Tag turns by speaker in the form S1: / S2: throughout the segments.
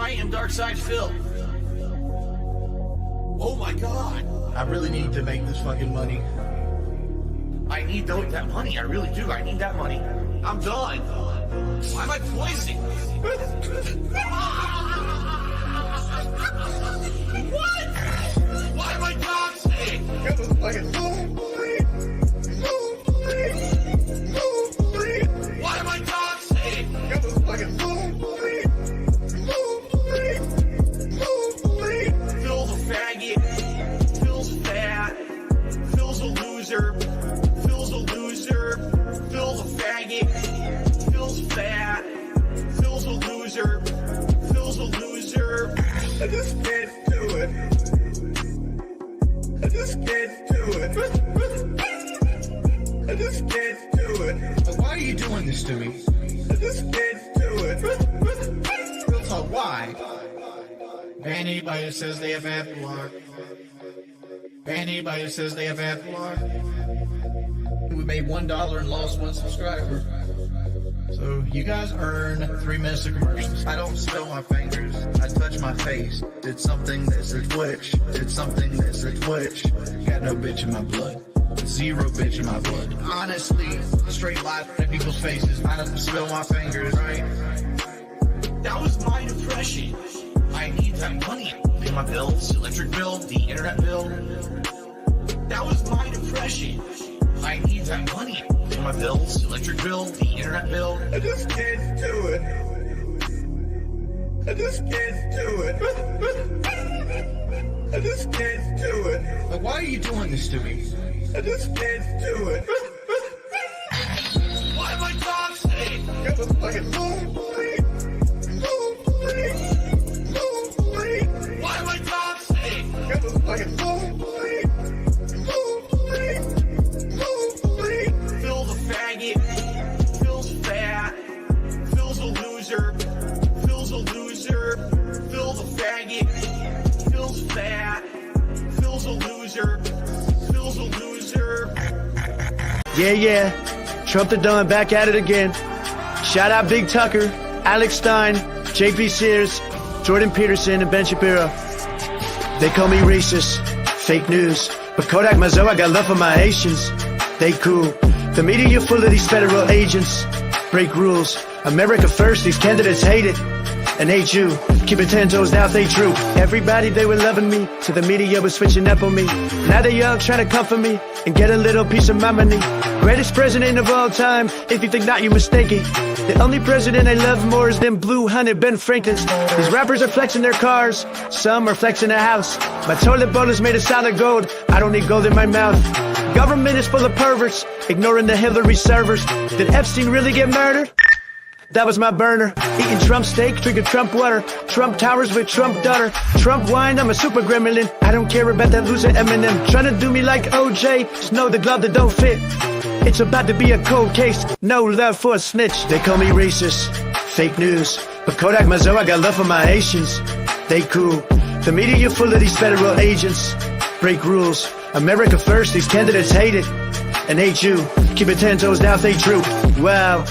S1: I am Dark Side Phil. Oh my god.
S2: I really need to make this fucking money.
S1: I need that money. I really do. I need that money. I'm done. Why am I poisoning? What? Why am I toxic? Why am I toxic? Phil's a faggot. Phil's fat. Phil's a loser. Phil's a loser. Phil's a faggot. Phil's fat. Phil's a loser. Phil's a loser.
S2: I just can't do it. I just can't do it. I just can't do it.
S3: But why are you doing this to me?
S2: I just can't do it.
S3: Real talk, why? Anybody who says they have bad luck. Anybody who says they have bad luck. We made $1 and lost 1 subscriber. So you guys earn 3 minutes of commercials. I don't spill my fingers. I touch my face. Did something that's a twitch. Did something that's a twitch. Got no bitch in my blood. 0 bitch in my blood. Honestly, straight life in people's faces. I don't spill my fingers, right?
S1: That was my depression. I need that money. Pay my bills, electric bill, the internet bill. That was my depression. I need that money. Pay my bills, electric bill, the internet bill.
S2: I just can't do it. I just can't do it. I just can't do it.
S3: But why are you doing this to me?
S2: I just can't do it.
S1: Why am I toxic?
S2: Got a fucking
S1: Why am I toxic?
S2: got a fucking
S1: Phil's a faggot. Phil's fat. Phil's a loser. Phil's a loser. Phil's a faggot. Phil's fat. Phil's a loser. Phil's a loser.
S4: Yeah. Trump the Don back at it again. Shout out Big Tucker, Alex Stein, JP Sears, Jordan Peterson, and Ben Shapiro. They call me racist, fake news. But Kodak Mazo, I got love for my Haitians. They cool. The media full of these federal agents. Break rules. America first, these candidates hate it. And hate you. Keep it 10 toes down, stay true. Everybody, they were loving me. So the media was switching up on me. Now they young, trying to comfort me. And get a little piece of my money. Greatest president of all time. If you think not, you're mistaken. The only president I love more is them blue hunted Ben Franklins. These rappers are flexing their cars. Some are flexing a house. My toilet bowl is made of solid gold. I don't need gold in my mouth. Government is full of perverts. Ignoring the Hillary servers. Did Epstein really get murdered? That was my burner. Eating Trump steak, drinking Trump water. Trump towers with Trump daughter. Trump wine, I'm a super gremlin. I don't care about that loser Eminem. Trying to do me like OJ. Just know the glove that don't fit. It's about to be a cold case. No love for a snitch. They call me racist, fake news. But Kodak Mazo, I got love for my Haitians. They cool. The media full of these federal agents. Break rules. America first, these candidates hate it. And hate you. Keep it 10 toes down, stay true. Wow.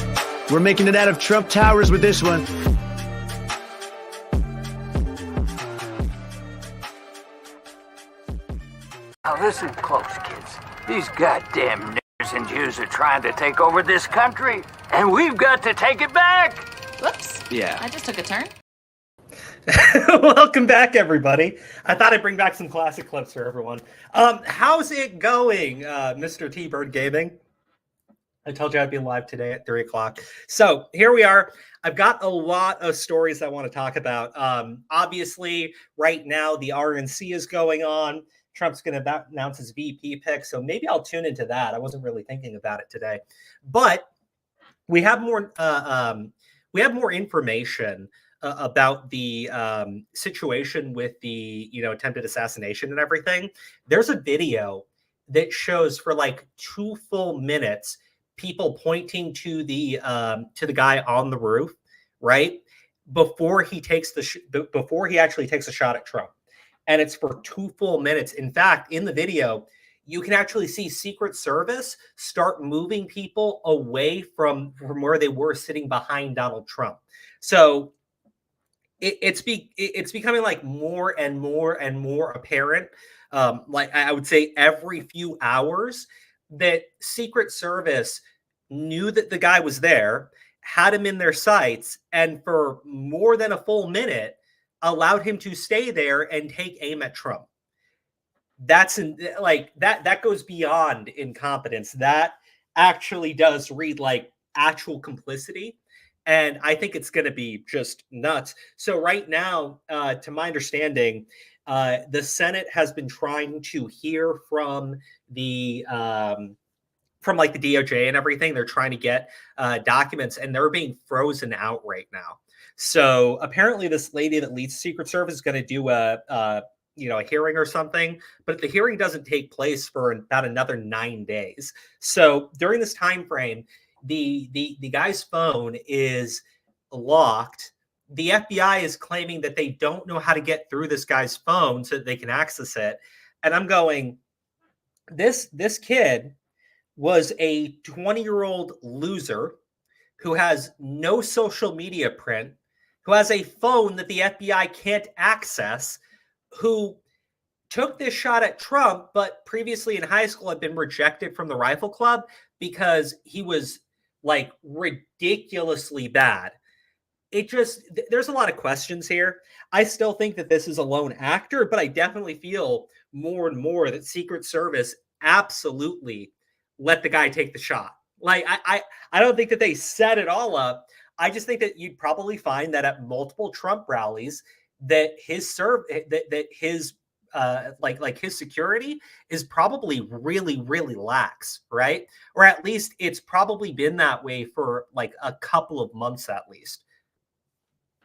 S4: We're making it out of Trump Towers with this one.
S5: Now listen close, kids. These goddamn niggers and Jews are trying to take over this country, and we've got to take it back.
S6: Whoops.
S7: Yeah.
S6: I just took a turn.
S8: Welcome back, everybody. I thought I'd bring back some classic clips for everyone. How's it going, Mr. T-Bird Gaming? I told you I'd be live today at 3 o'clock. So here we are. I've got a lot of stories I want to talk about. Obviously, right now, the RNC is going on. Trump's going to announce his VP pick, so maybe I'll tune into that. I wasn't really thinking about it today. But we have more information about the situation with the attempted assassination and everything. There's a video that shows for like 2 full minutes people pointing to the guy on the roof, right before he takes before he actually takes a shot at Trump, and it's for 2 full minutes. In fact, in the video, you can actually see Secret Service start moving people away from where they were sitting behind Donald Trump. So it's becoming like more and more and more apparent. Like I would say every few hours that Secret Service knew that the guy was there, had him in their sights, and for more than a full minute allowed him to stay there and take aim at Trump. That's like that goes beyond incompetence. That actually does read like actual complicity, and I think it's going to be just nuts. So right now, to my understanding, the Senate has been trying to hear from like the DOJ and everything. They're trying to get documents, and they're being frozen out right now. So apparently, this lady that leads Secret Service is going to do a hearing or something, but the hearing doesn't take place for about another 9 days. So during this time frame, the guy's phone is locked. The FBI is claiming that they don't know how to get through this guy's phone so that they can access it. And I'm going, this kid was a 20-year-old loser who has no social media print, who has a phone that the FBI can't access, who took this shot at Trump, but previously in high school had been rejected from the rifle club because he was like ridiculously bad. There's a lot of questions here. I still think that this is a lone actor, but I definitely feel more and more that Secret Service absolutely let the guy take the shot. Like I don't think that they set it all up. I just think that you'd probably find that at multiple Trump rallies that his like his security is probably really really lax, right? Or at least it's probably been that way for like a couple of months at least.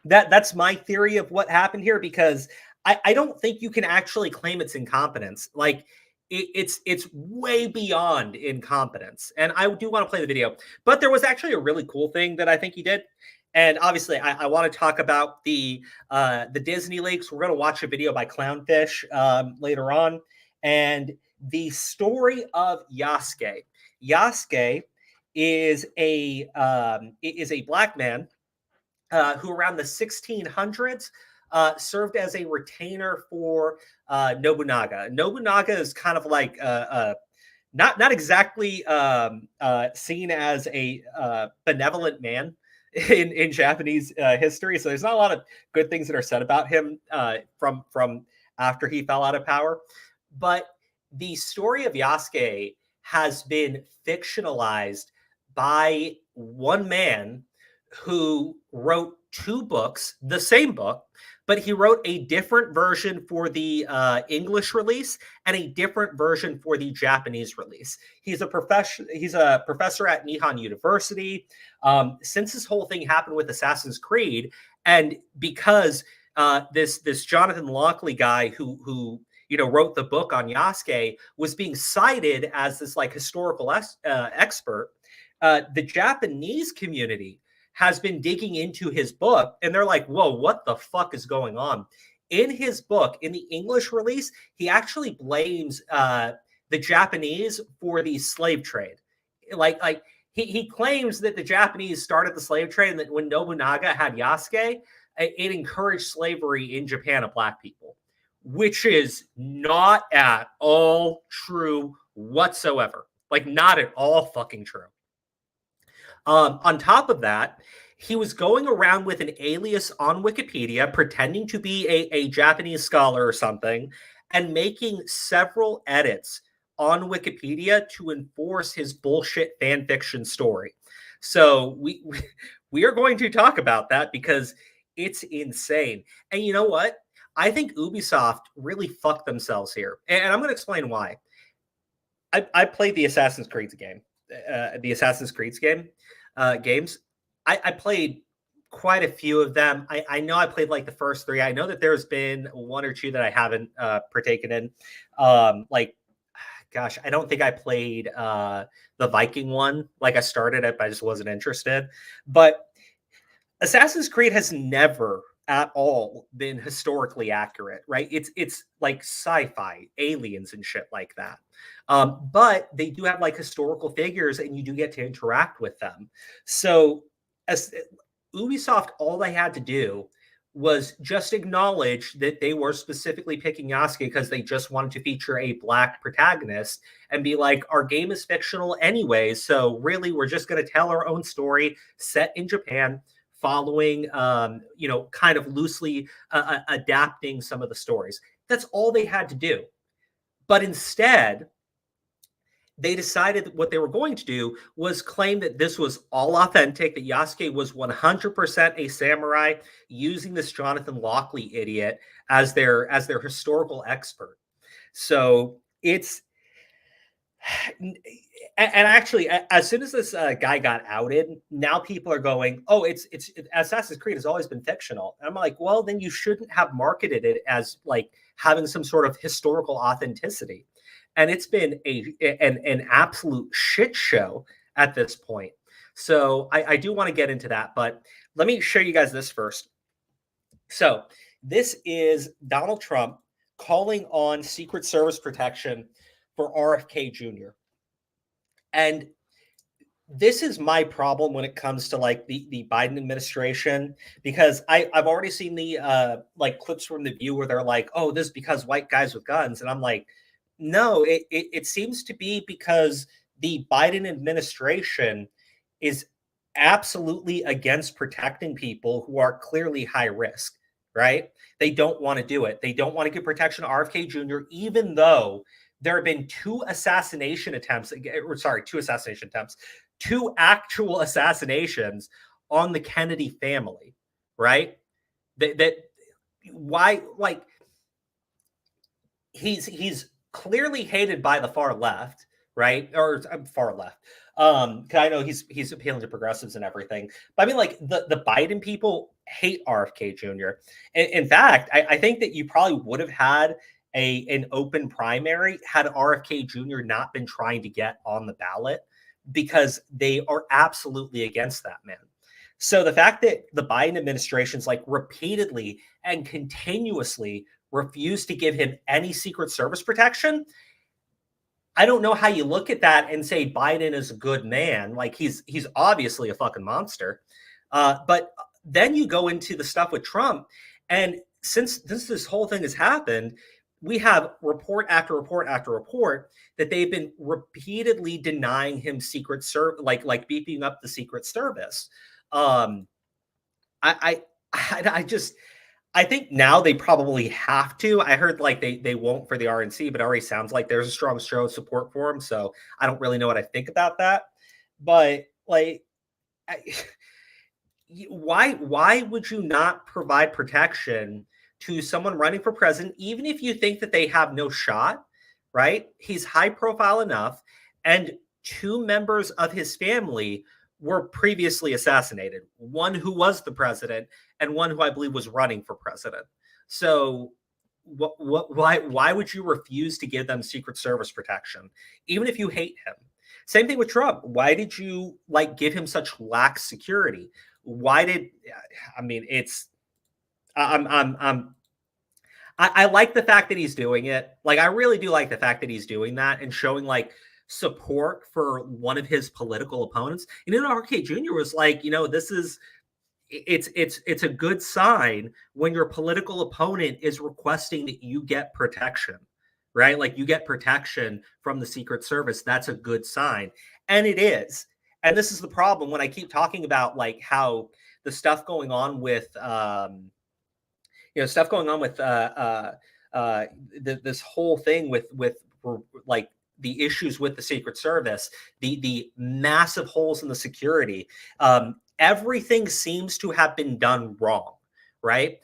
S8: That's my theory of what happened here, because I don't think you can actually claim it's incompetence. Like it's way beyond incompetence. And I do want to play the video, but there was actually a really cool thing that I think he did. And obviously, I want to talk about the Disney leaks. We're going to watch a video by Clownfish later on, and the story of Yasuke. Yasuke is a black man who around the 1600s served as a retainer for Nobunaga. Nobunaga is kind of like not exactly seen as a benevolent man in Japanese history. So there's not a lot of good things that are said about him from after he fell out of power. But the story of Yasuke has been fictionalized by one man who wrote 2 books, the same book, but he wrote a different version for the English release and a different version for the Japanese release. He's a professor at Nihon University. Since this whole thing happened with Assassin's Creed, and because this Jonathan Lockley guy who wrote the book on Yasuke was being cited as this like historical expert, the Japanese community has been digging into his book, and they're like, whoa, what the fuck is going on? In his book, in the English release, he actually blames the Japanese for the slave trade. Like he claims that the Japanese started the slave trade, and that when Nobunaga had Yasuke, it encouraged slavery in Japan of black people, which is not at all true whatsoever. Like, not at all fucking true. On top of that, he was going around with an alias on Wikipedia, pretending to be a Japanese scholar or something, and making several edits on Wikipedia to enforce his bullshit fan fiction story. So we are going to talk about that because it's insane. And you know what? I think Ubisoft really fucked themselves here, and I'm going to explain why. I played the Assassin's Creed game. Games. I played quite a few of them. I know I played like the first 3. I know that there's been 1 or 2 that I haven't partaken in. Gosh, I don't think I played the Viking one. Like, I started it, but I just wasn't interested. But Assassin's Creed has never at all been historically accurate, right? It's like sci-fi, aliens and shit like that. But they do have like historical figures, and you do get to interact with them. So as Ubisoft, all they had to do was just acknowledge that they were specifically picking Yasuke because they just wanted to feature a black protagonist and be like, our game is fictional anyway. So really, we're just going to tell our own story set in Japan, following, kind of loosely adapting some of the stories. That's all they had to do. But instead, they decided that what they were going to do was claim that this was all authentic, that Yasuke was 100% a samurai, using this Jonathan Lockley idiot as their historical expert. So it's and actually, as soon as this guy got outed, now people are going, "Oh, it's Assassin's Creed has always been fictional." And I'm like, "Well, then you shouldn't have marketed it as like having some sort of historical authenticity." And it's been an absolute shit show at this point. So I do want to get into that, but let me show you guys this first. So this is Donald Trump calling on Secret Service protection for RFK Jr. And this is my problem when it comes to like the Biden administration, because I've already seen the like clips from The View where they're like, oh, this is because white guys with guns. And I'm like, no, it seems to be because the Biden administration is absolutely against protecting people who are clearly high risk, right? They don't want to do it. They don't want to give protection to RFK Jr., even though there have been two assassination attempts, two actual assassinations on the Kennedy family, right? That why, like, he's clearly hated by the far left, right? Or far left. Cause I know he's appealing to progressives and everything. But I mean, like the Biden people hate RFK Jr. In fact, I think that you probably would have had an open primary had RFK Jr. not been trying to get on the ballot, because they are absolutely against that man. So the fact that the Biden administration's like repeatedly and continuously refused to give him any Secret Service protection, I don't know how you look at that and say Biden is a good man. Like he's obviously a fucking monster. But then you go into the stuff with Trump, and since this whole thing has happened, we have report after report after report that they've been repeatedly denying him Secret Service, like beefing up the Secret Service. I think now they probably have to. I heard like they won't for the RNC, but it already sounds like there's a strong show of support for him. So I don't really know what I think about that. But like, why would you not provide protection to someone running for president, even if you think that they have no shot, right? He's high profile enough, and two members of his family were previously assassinated. One who was the president, and one who I believe was running for president. So why would you refuse to give them Secret Service protection, even if you hate him? Same thing with Trump. Why did you like give him such lax security? I like the fact that he's doing it. Like, I really do like the fact that he's doing that and showing like support for one of his political opponents. RK Jr. was like, it's a good sign when your political opponent is requesting that you get protection, right? Like you get protection from the Secret Service. That's a good sign. And it is. And this is the problem when I keep talking about like how the stuff going on with, this whole thing with like the issues with the Secret Service, the massive holes in the security. Everything seems to have been done wrong, right?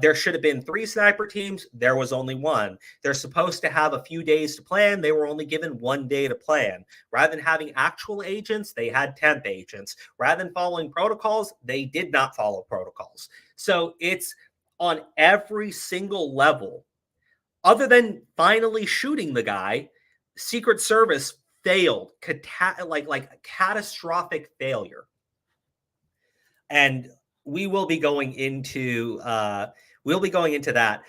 S8: There should have been 3 sniper teams. There was only 1. They're supposed to have a few days to plan. They were only given 1 day to plan. Rather than having actual agents, they had temp agents. Rather than following protocols, they did not follow protocols. So it's on every single level, other than finally shooting the guy, Secret Service failed, like catastrophic failure. And we will be going into that.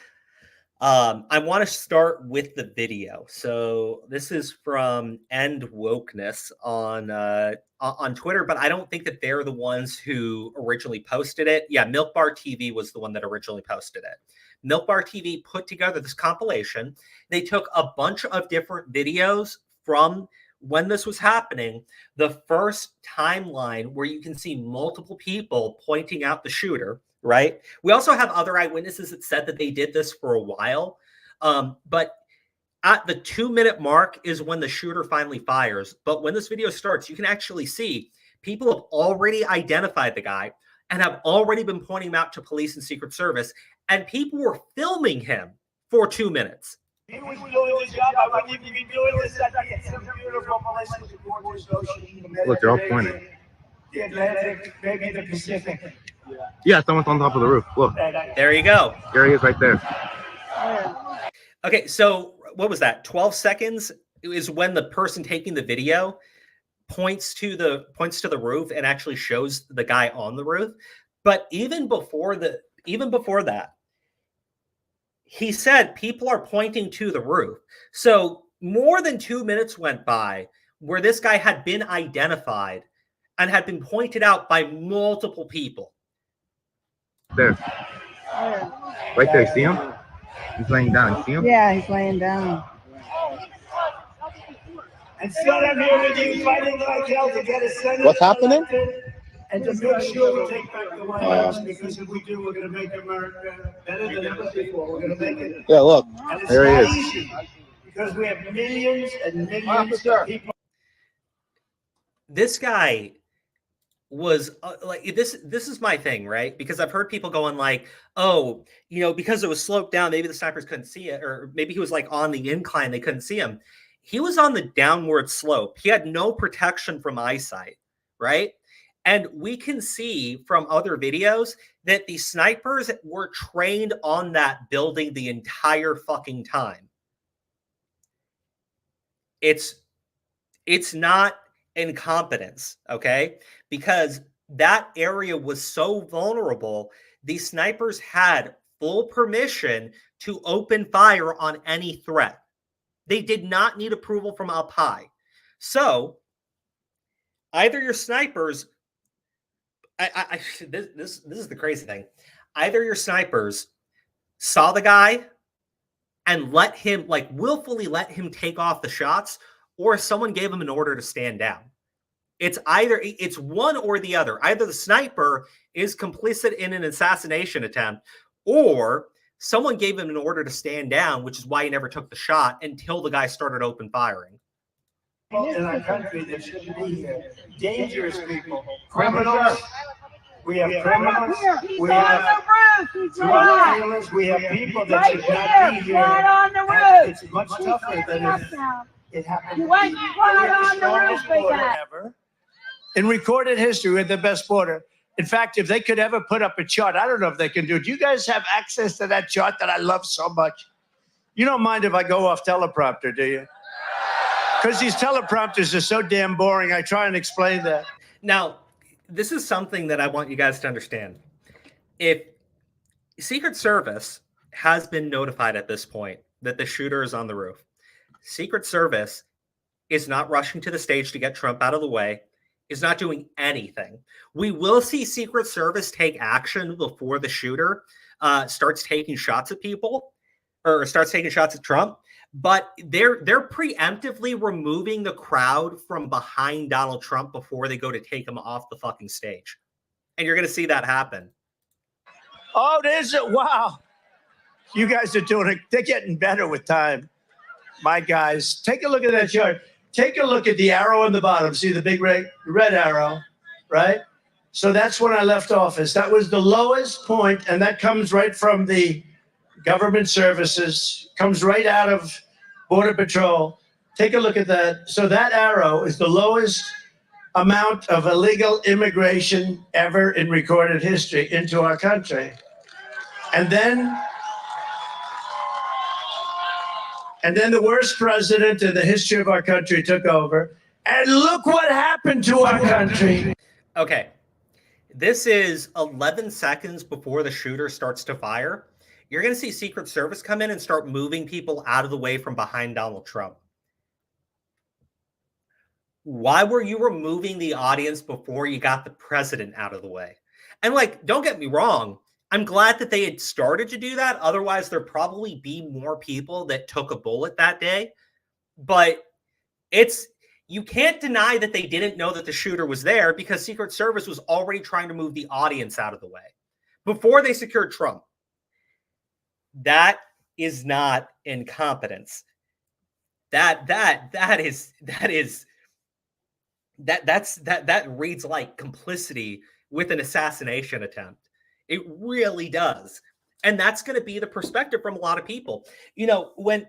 S8: I want to start with the video. So this is from End Wokeness on Twitter, but I don't think that they're the ones who originally posted it. Yeah, Milk Bar TV was the one that originally posted it. Milk Bar TV put together this compilation. They took a bunch of different videos from when this was happening, the first timeline where you can see multiple people pointing out the shooter, right? We also have other eyewitnesses that said that they did this for a while. But at the 2-minute mark is when the shooter finally fires. But when this video starts, you can actually see people have already identified the guy and have already been pointing him out to police and Secret Service. And people were filming him for 2 minutes.
S6: He was doing his job. I wouldn't even be doing this. It's a beautiful place with the gorgeous ocean.
S2: Look, they're all pointing.
S6: The Atlantic, maybe the Pacific.
S2: Yeah, someone's on top of the roof. Look,
S8: There you go.
S2: there he is right there.
S8: Okay, so what was that? 12 seconds is when the person taking the video points to the roof and actually shows the guy on the roof. But even before that, he said people are pointing to the roof. So more than 2 minutes went by where this guy had been identified and had been pointed out by multiple people.
S2: There. Right there, see him? He's laying down. See him?
S7: Yeah, he's laying down.
S6: And still I'm here with you fighting like hell to get a senator.
S2: What's happening?
S6: And to make sure we take back the White House, because if we do, we're going to make America better than ever before. We're going to make it.
S2: Yeah, look.
S6: And it's
S2: There he
S6: not
S2: is.
S6: easy because we have millions and millions of people.
S8: This guy was like this is my thing, right? Because I've heard people going like, oh, because it was sloped down, maybe the snipers couldn't see it, or maybe he was like on the incline, they couldn't see him. He was on the downward slope. He had no protection from eyesight, right? And we can see from other videos that the snipers were trained on that building the entire fucking time. It's not incompetence, okay? Because that area was so vulnerable, the snipers had full permission to open fire on any threat. They did not need approval from up high. So either your snipers, this is the crazy thing. Either your snipers saw the guy and let him, like, willfully let him take off the shots, or someone gave him an order to stand down. It's one or the other. Either the sniper is complicit in an assassination attempt, or someone gave him an order to stand down, which is why he never took the shot until the guy started open firing.
S6: In our country that shouldn't be here. Dangerous people. Criminals. We have criminals. We have drug dealers. We have people that should not be here. And it's much tougher than if it happened.
S7: You went right on the roof, big guy.
S6: In recorded history, we're the best border. In fact, if they could ever put up a chart, I don't know if they can do it. Do you guys have access to that chart that I love so much? You don't mind if I go off teleprompter, do you? Because these teleprompters are so damn boring. I try and explain that.
S8: Now, this is something that I want you guys to understand. If Secret Service has been notified at this point that the shooter is on the roof, Secret Service is not rushing to the stage to get Trump out of the way, is not doing anything. We will see Secret Service take action before the shooter starts taking shots at people or starts taking shots at Trump. But they're preemptively removing the crowd from behind Donald Trump before they go to take him off the fucking stage. And you're going to see that happen.
S6: Oh, there's it. Wow. You guys are doing it. They're getting better with time. My guys, take a look at that chart. Take a look at the arrow on the bottom. See the big red arrow, right? So that's when I left office. That was the lowest point, and that comes right from the government services, comes right out of Border Patrol. Take a look at that. So that arrow is the lowest amount of illegal immigration ever in recorded history into our country. And then the worst president in the history of our country took over. And look what happened to our country.
S8: Okay. This is 11 seconds before the shooter starts to fire. you're going to see Secret Service come in and start moving people out of the way from behind Donald Trump. Why were you removing the audience before you got the president out of the way? And like, don't get me wrong, I'm glad that they had started to do that. Otherwise, there'd probably be more people that took a bullet that day. But you can't deny that they didn't know that the shooter was there, because Secret Service was already trying to move the audience out of the way before they secured Trump. That is not incompetence. That reads like complicity with an assassination attempt. It really does. And that's going to be the perspective from a lot of people. You know, when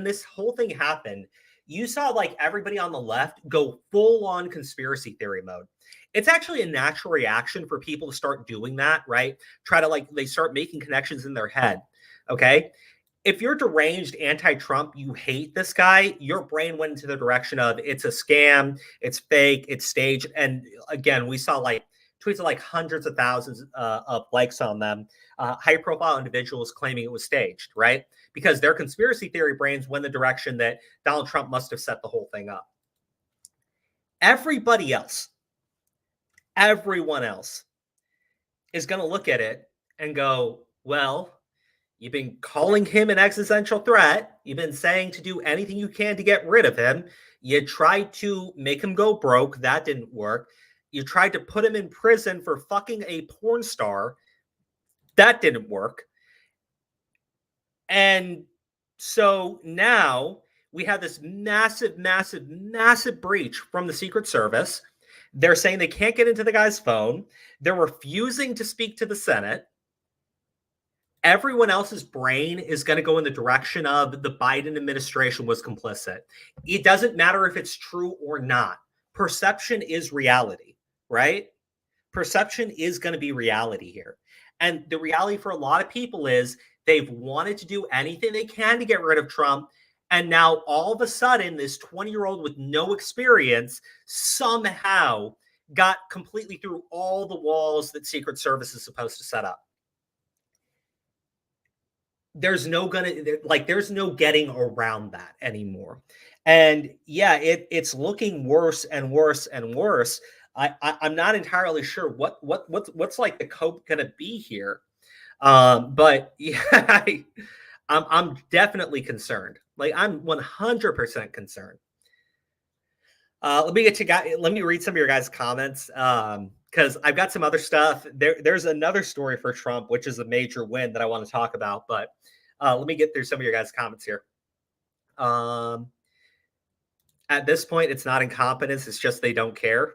S8: this whole thing happened, you saw like everybody on the left go full on conspiracy theory mode. It's actually a natural reaction for people to start doing that, right? They start making connections in their head. Okay. If you're deranged anti-Trump, you hate this guy, your brain went into the direction of it's a scam, it's fake, it's staged. And again, we saw like tweets of like hundreds of thousands of likes on them, high-profile individuals claiming it was staged, right? Because their conspiracy theory brains went the direction that Donald Trump must have set the whole thing up. Everyone else is going to look at it and go, well, you've been calling him an existential threat. You've been saying to do anything you can to get rid of him. You tried to make him go broke. That didn't work. You tried to put him in prison for fucking a porn star. That didn't work. And so now we have this massive, massive, massive breach from the Secret Service. They're saying they can't get into the guy's phone. They're refusing to speak to the Senate. Everyone else's brain is going to go in the direction of the Biden administration was complicit. It doesn't matter if it's true or not. Perception is reality, right? Perception is going to be reality here. And the reality for a lot of people is they've wanted to do anything they can to get rid of Trump. And now all of a sudden, this 20-year-old with no experience somehow got completely through all the walls that Secret Service is supposed to set up. There's no getting around that anymore. And yeah, it's looking worse and worse and worse. I'm not entirely sure what's like the cope gonna be here. But yeah, I'm definitely concerned. Like, I'm 100% concerned. Let me read some of your guys' comments. Because I've got some other stuff. There's another story for Trump, which is a major win that I want to talk about. But let me get through some of your guys' comments here. At this point, it's not incompetence. It's just they don't care.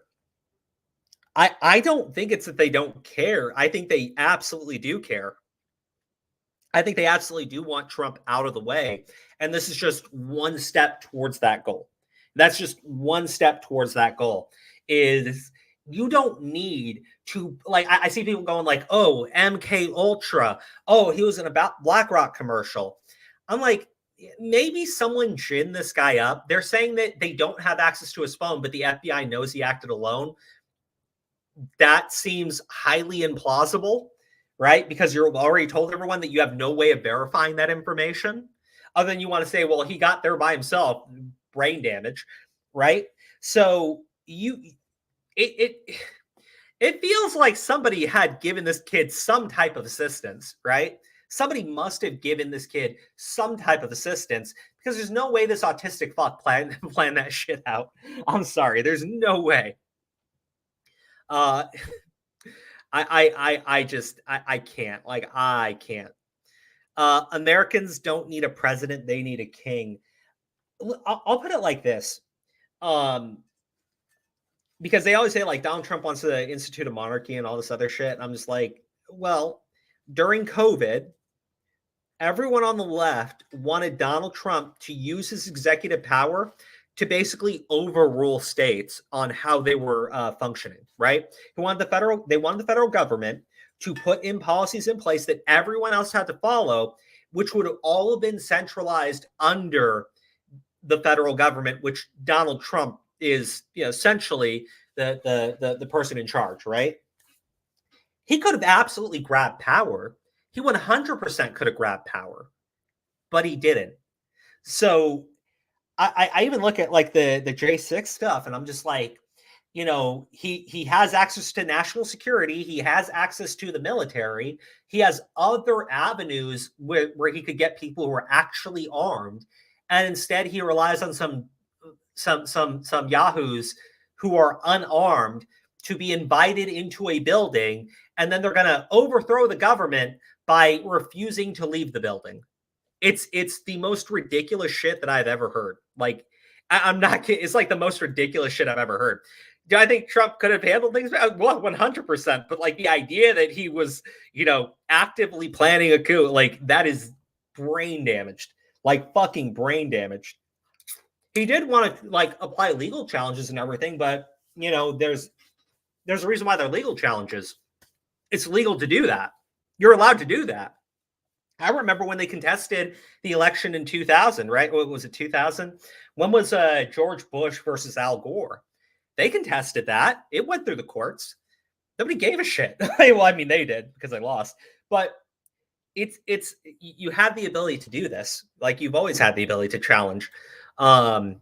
S8: I don't think it's that they don't care. I think they absolutely do care. I think they absolutely do want Trump out of the way. And this is just one step towards that goal. That's just one step towards that goal. Is you don't need to, like, I see people going like, oh, MK Ultra. Oh, he was in a BlackRock commercial. I'm like, maybe someone ginned this guy up. They're saying that they don't have access to his phone, but the FBI knows he acted alone. That seems highly implausible, right? Because you've already told everyone that you have no way of verifying that information. Other than you want to say, well, he got there by himself, brain damage, right? So it feels like somebody had given this kid some type of assistance, right? Somebody must have given this kid some type of assistance, because there's no way this autistic fuck planned that shit out. I'm sorry, there's no way. I can't. Like, I can't. Americans don't need a president; they need a king. I'll put it like this. Because they always say like Donald Trump wants to institute a monarchy and all this other shit. And I'm just like, well, during COVID, everyone on the left wanted Donald Trump to use his executive power to basically overrule states on how they were functioning, right? They wanted the federal government to put in policies in place that everyone else had to follow, which would have all have been centralized under the federal government, which Donald Trump is, essentially the person in charge, right? He could have absolutely grabbed power He 100% could have grabbed power, but he didn't. So I even look at like the J6 stuff, and I'm just like, you know, he has access to national security, he has access to the military, he has other avenues where he could get people who are actually armed, and instead he relies on some yahoos who are unarmed to be invited into a building, and then they're going to overthrow the government by refusing to leave the building. It's the most ridiculous shit that I've ever heard. Like, I'm not kidding. It's like the most ridiculous shit I've ever heard. Do I think Trump could have handled things? Well, 100%. But like the idea that he was, you know, actively planning a coup, like that is brain damaged, like fucking brain damaged. He did want to like apply legal challenges and everything, but you know, there's a reason why they're legal challenges. It's legal to do that. You're allowed to do that. I remember when they contested the election in 2000, right? What was it, 2000? When was George Bush versus Al Gore? They contested that. It went through the courts. Nobody gave a shit. Well, I mean, they did because they lost. But it's you have the ability to do this. Like you've always had the ability to challenge. But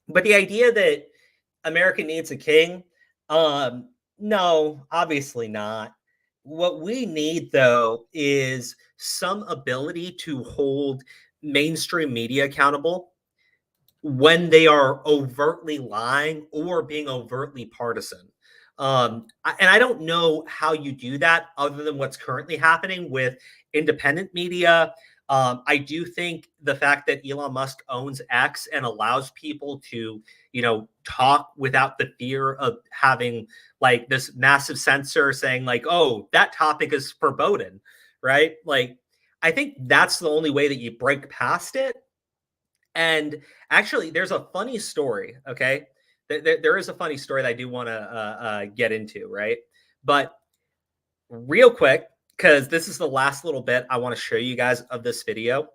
S8: the idea that America needs a king, no, obviously not. What we need, though, is some ability to hold mainstream media accountable when they are overtly lying or being overtly partisan. And I don't know how you do that other than what's currently happening with independent media. I do think the fact that Elon Musk owns X and allows people to, you know, talk without the fear of having like this massive censor saying like, oh, that topic is forbidden, right? Like, I think that's the only way that you break past it. And actually, there's a funny story, okay? There is a funny story that I do want to get into, right? But real quick, because this is the last little bit I want to show you guys of this video.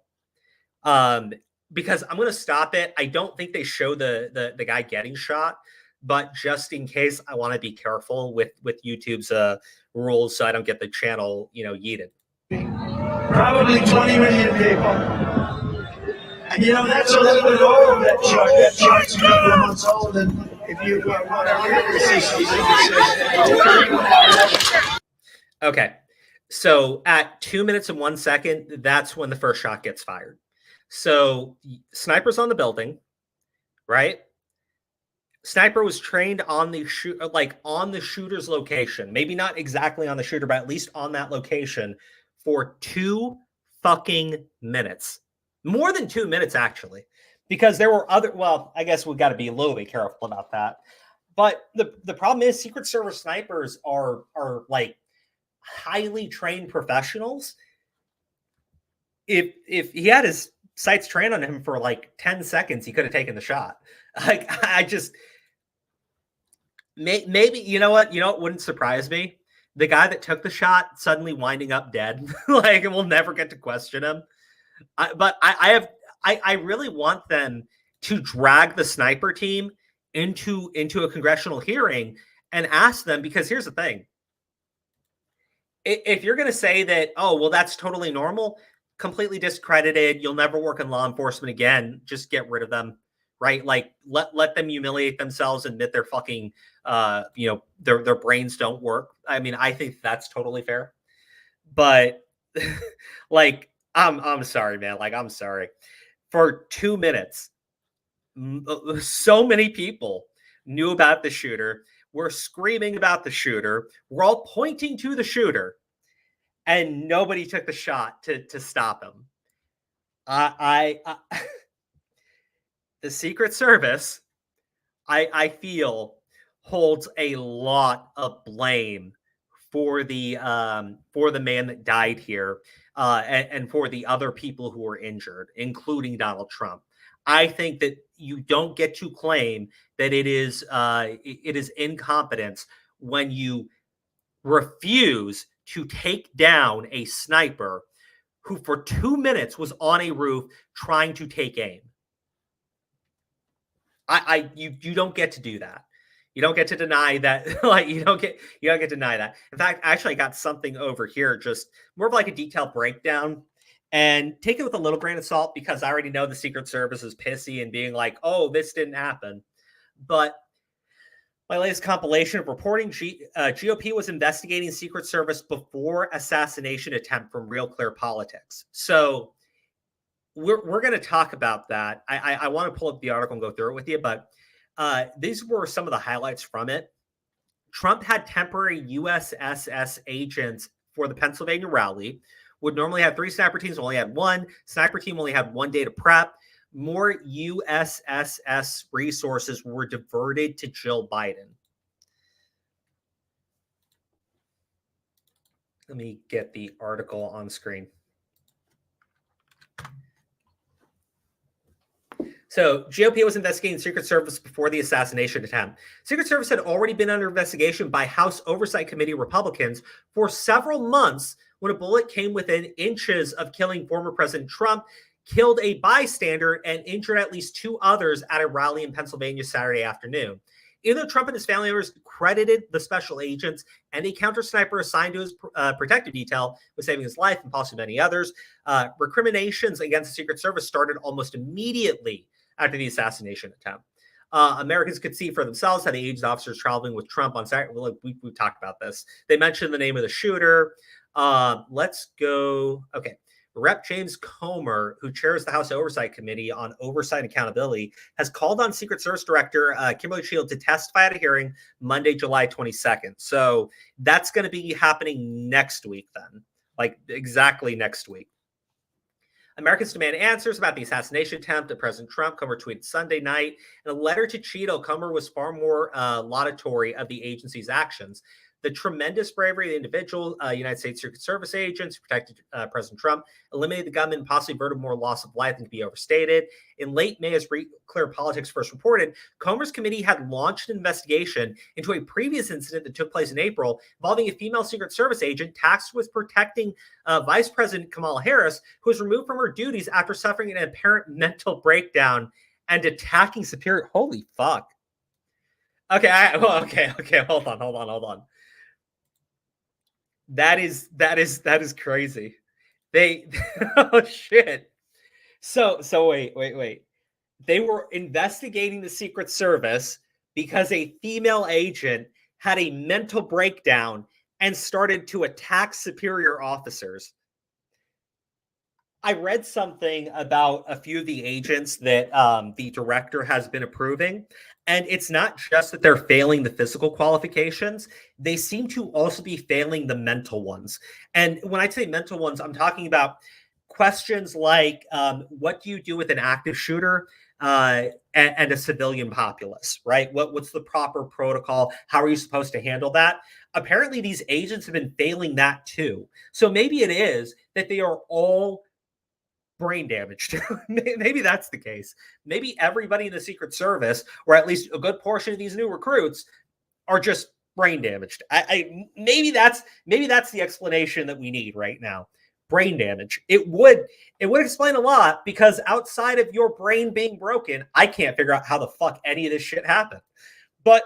S8: Because I'm going to stop it. I don't think they show the guy getting shot, but just in case, I want to be careful with YouTube's rules so I don't get the channel, you know, yeeted.
S6: Probably 20 million people. And you know, that's a little bit old, that chart. That chart's a couple of months old. And if you want to
S8: Okay. So at 2 minutes and 1 second, that's when the first shot gets fired. So sniper's on the building, right? Sniper was trained on the on the shooter's location. Maybe not exactly on the shooter, but at least on that location for 2 fucking minutes. More than 2 minutes, actually, because there were other. Well, I guess we've got to be a little bit careful about that. But the problem is, Secret Service snipers are like highly trained professionals. If he had his sights trained on him for like 10 seconds, he could have taken the shot. Like I just maybe you know what wouldn't surprise me. The guy that took the shot suddenly winding up dead. Like, and we'll never get to question him. But I really want them to drag the sniper team into a congressional hearing and ask them, because here's the thing. If you're going to say that, oh, well, that's totally normal, completely discredited, you'll never work in law enforcement again, just get rid of them, right? Like let them humiliate themselves, admit their fucking, you know, their brains don't work. I mean, I think that's totally fair. But like, I'm sorry, man. Like, I'm sorry. For 2 minutes, so many people knew about the shooter. We're screaming about the shooter. We're all pointing to the shooter, and nobody took the shot to stop him. The Secret Service, I feel, holds a lot of blame for the man that died here, and for the other people who were injured, including Donald Trump. I think that you don't get to claim that it is incompetence when you refuse to take down a sniper who for 2 minutes was on a roof trying to take aim. You don't get to do that. You don't get to deny that. Like you don't get to deny that. In fact, actually, I got something over here, just more of like a detailed breakdown. And take it with a little grain of salt because I already know the Secret Service is pissy and being like, "Oh, this didn't happen." But my latest compilation of reporting, GOP was investigating Secret Service before assassination attempt from Real Clear Politics. So we're going to talk about that. I want to pull up the article and go through it with you, but these were some of the highlights from it. Trump had temporary USSS agents for the Pennsylvania rally. Would normally have 3 sniper teams, only had 1. Sniper team only had 1 day to prep. More USSS resources were diverted to Jill Biden. Let me get the article on screen. So GOP was investigating Secret Service before the assassination attempt. Secret Service had already been under investigation by House Oversight Committee Republicans for several months when a bullet came within inches of killing former President Trump, killed a bystander, and injured at least 2 others at a rally in Pennsylvania Saturday afternoon. Even though Trump and his family members credited the special agents and a counter sniper assigned to his protective detail with saving his life and possibly many others, recriminations against the Secret Service started almost immediately after the assassination attempt. Americans could see for themselves how the aged officers traveling with Trump on Saturday. Well, we talked about this. They mentioned the name of the shooter. Let's go. Okay. Rep. James Comer, who chairs the House Oversight Committee on Oversight and Accountability, has called on Secret Service Director Kimberly Shield to testify at a hearing Monday, July 22nd. So that's going to be happening next week then, like exactly next week. Americans demand answers about the assassination attempt of President Trump. Comer tweeted Sunday night. In a letter to Cheeto, Comer was far more laudatory of the agency's actions. The tremendous bravery of the individual United States Secret Service agents who protected President Trump, eliminated the gunman, and possibly averted more loss of life than can be overstated. In late May, as Clear Politics first reported, Comer's committee had launched an investigation into a previous incident that took place in April involving a female Secret Service agent tasked with protecting Vice President Kamala Harris, who was removed from her duties after suffering an apparent mental breakdown and attacking superior. Holy fuck. Okay, okay. Hold on. That is crazy. They oh shit. So wait. They were investigating the Secret Service because a female agent had a mental breakdown and started to attack superior officers. I read something about a few of the agents that the director has been approving. And it's not just that they're failing the physical qualifications. They seem to also be failing the mental ones. And when I say mental ones, I'm talking about questions like, what do you do with an active shooter and a civilian populace, right? What's the proper protocol? How are you supposed to handle that? Apparently, these agents have been failing that too. So maybe it is that they are all brain damaged. Maybe that's the case. Maybe everybody in the Secret Service, or at least a good portion of these new recruits, are just brain damaged. Maybe that's the explanation that we need right now. Brain damage. It would explain a lot, because outside of your brain being broken, I can't figure out how the fuck any of this shit happened. But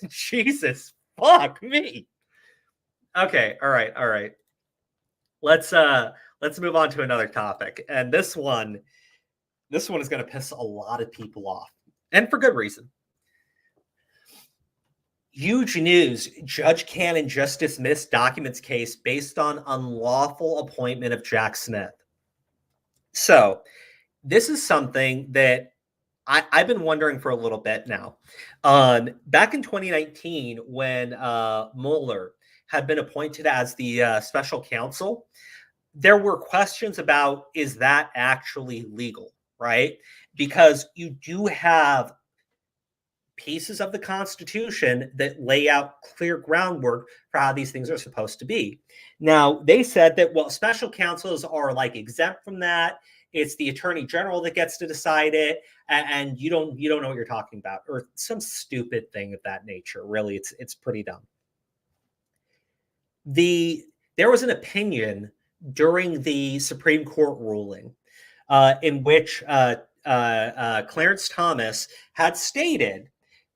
S8: Jesus fuck me. Okay, all right. Let's move on to another topic. And this one is going to piss a lot of people off, and for good reason. Huge news. Judge Cannon just dismissed documents case based on unlawful appointment of Jack Smith. So this is something that I've been wondering for a little bit now. Back in 2019, when Mueller had been appointed as the special counsel, there were questions about, is that actually legal, right? Because you do have pieces of the Constitution that lay out clear groundwork for how these things are supposed to be. Now, they said that, well, special counsels are like exempt from that. It's the attorney general that gets to decide it, and you don't know what you're talking about, or some stupid thing of that nature. Really, it's pretty dumb. There was an opinion during the Supreme Court ruling in which Clarence Thomas had stated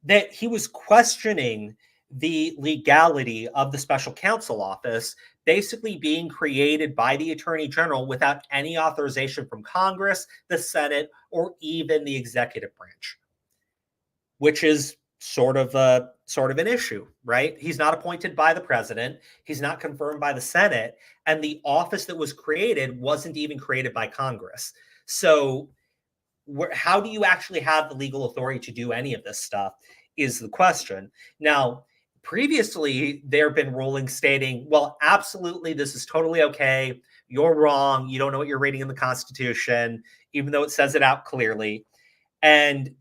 S8: that he was questioning the legality of the special counsel office basically being created by the attorney general without any authorization from Congress, the Senate, or even the executive branch, which is sort of an issue, right? He's not appointed by the president, he's not confirmed by the Senate, and the office that was created wasn't even created by Congress. So how do you actually have the legal authority to do any of this stuff is the question. Now, previously, there have been rulings stating, well, absolutely, this is totally okay. You're wrong. You don't know what you're reading in the Constitution, even though it says it out clearly. And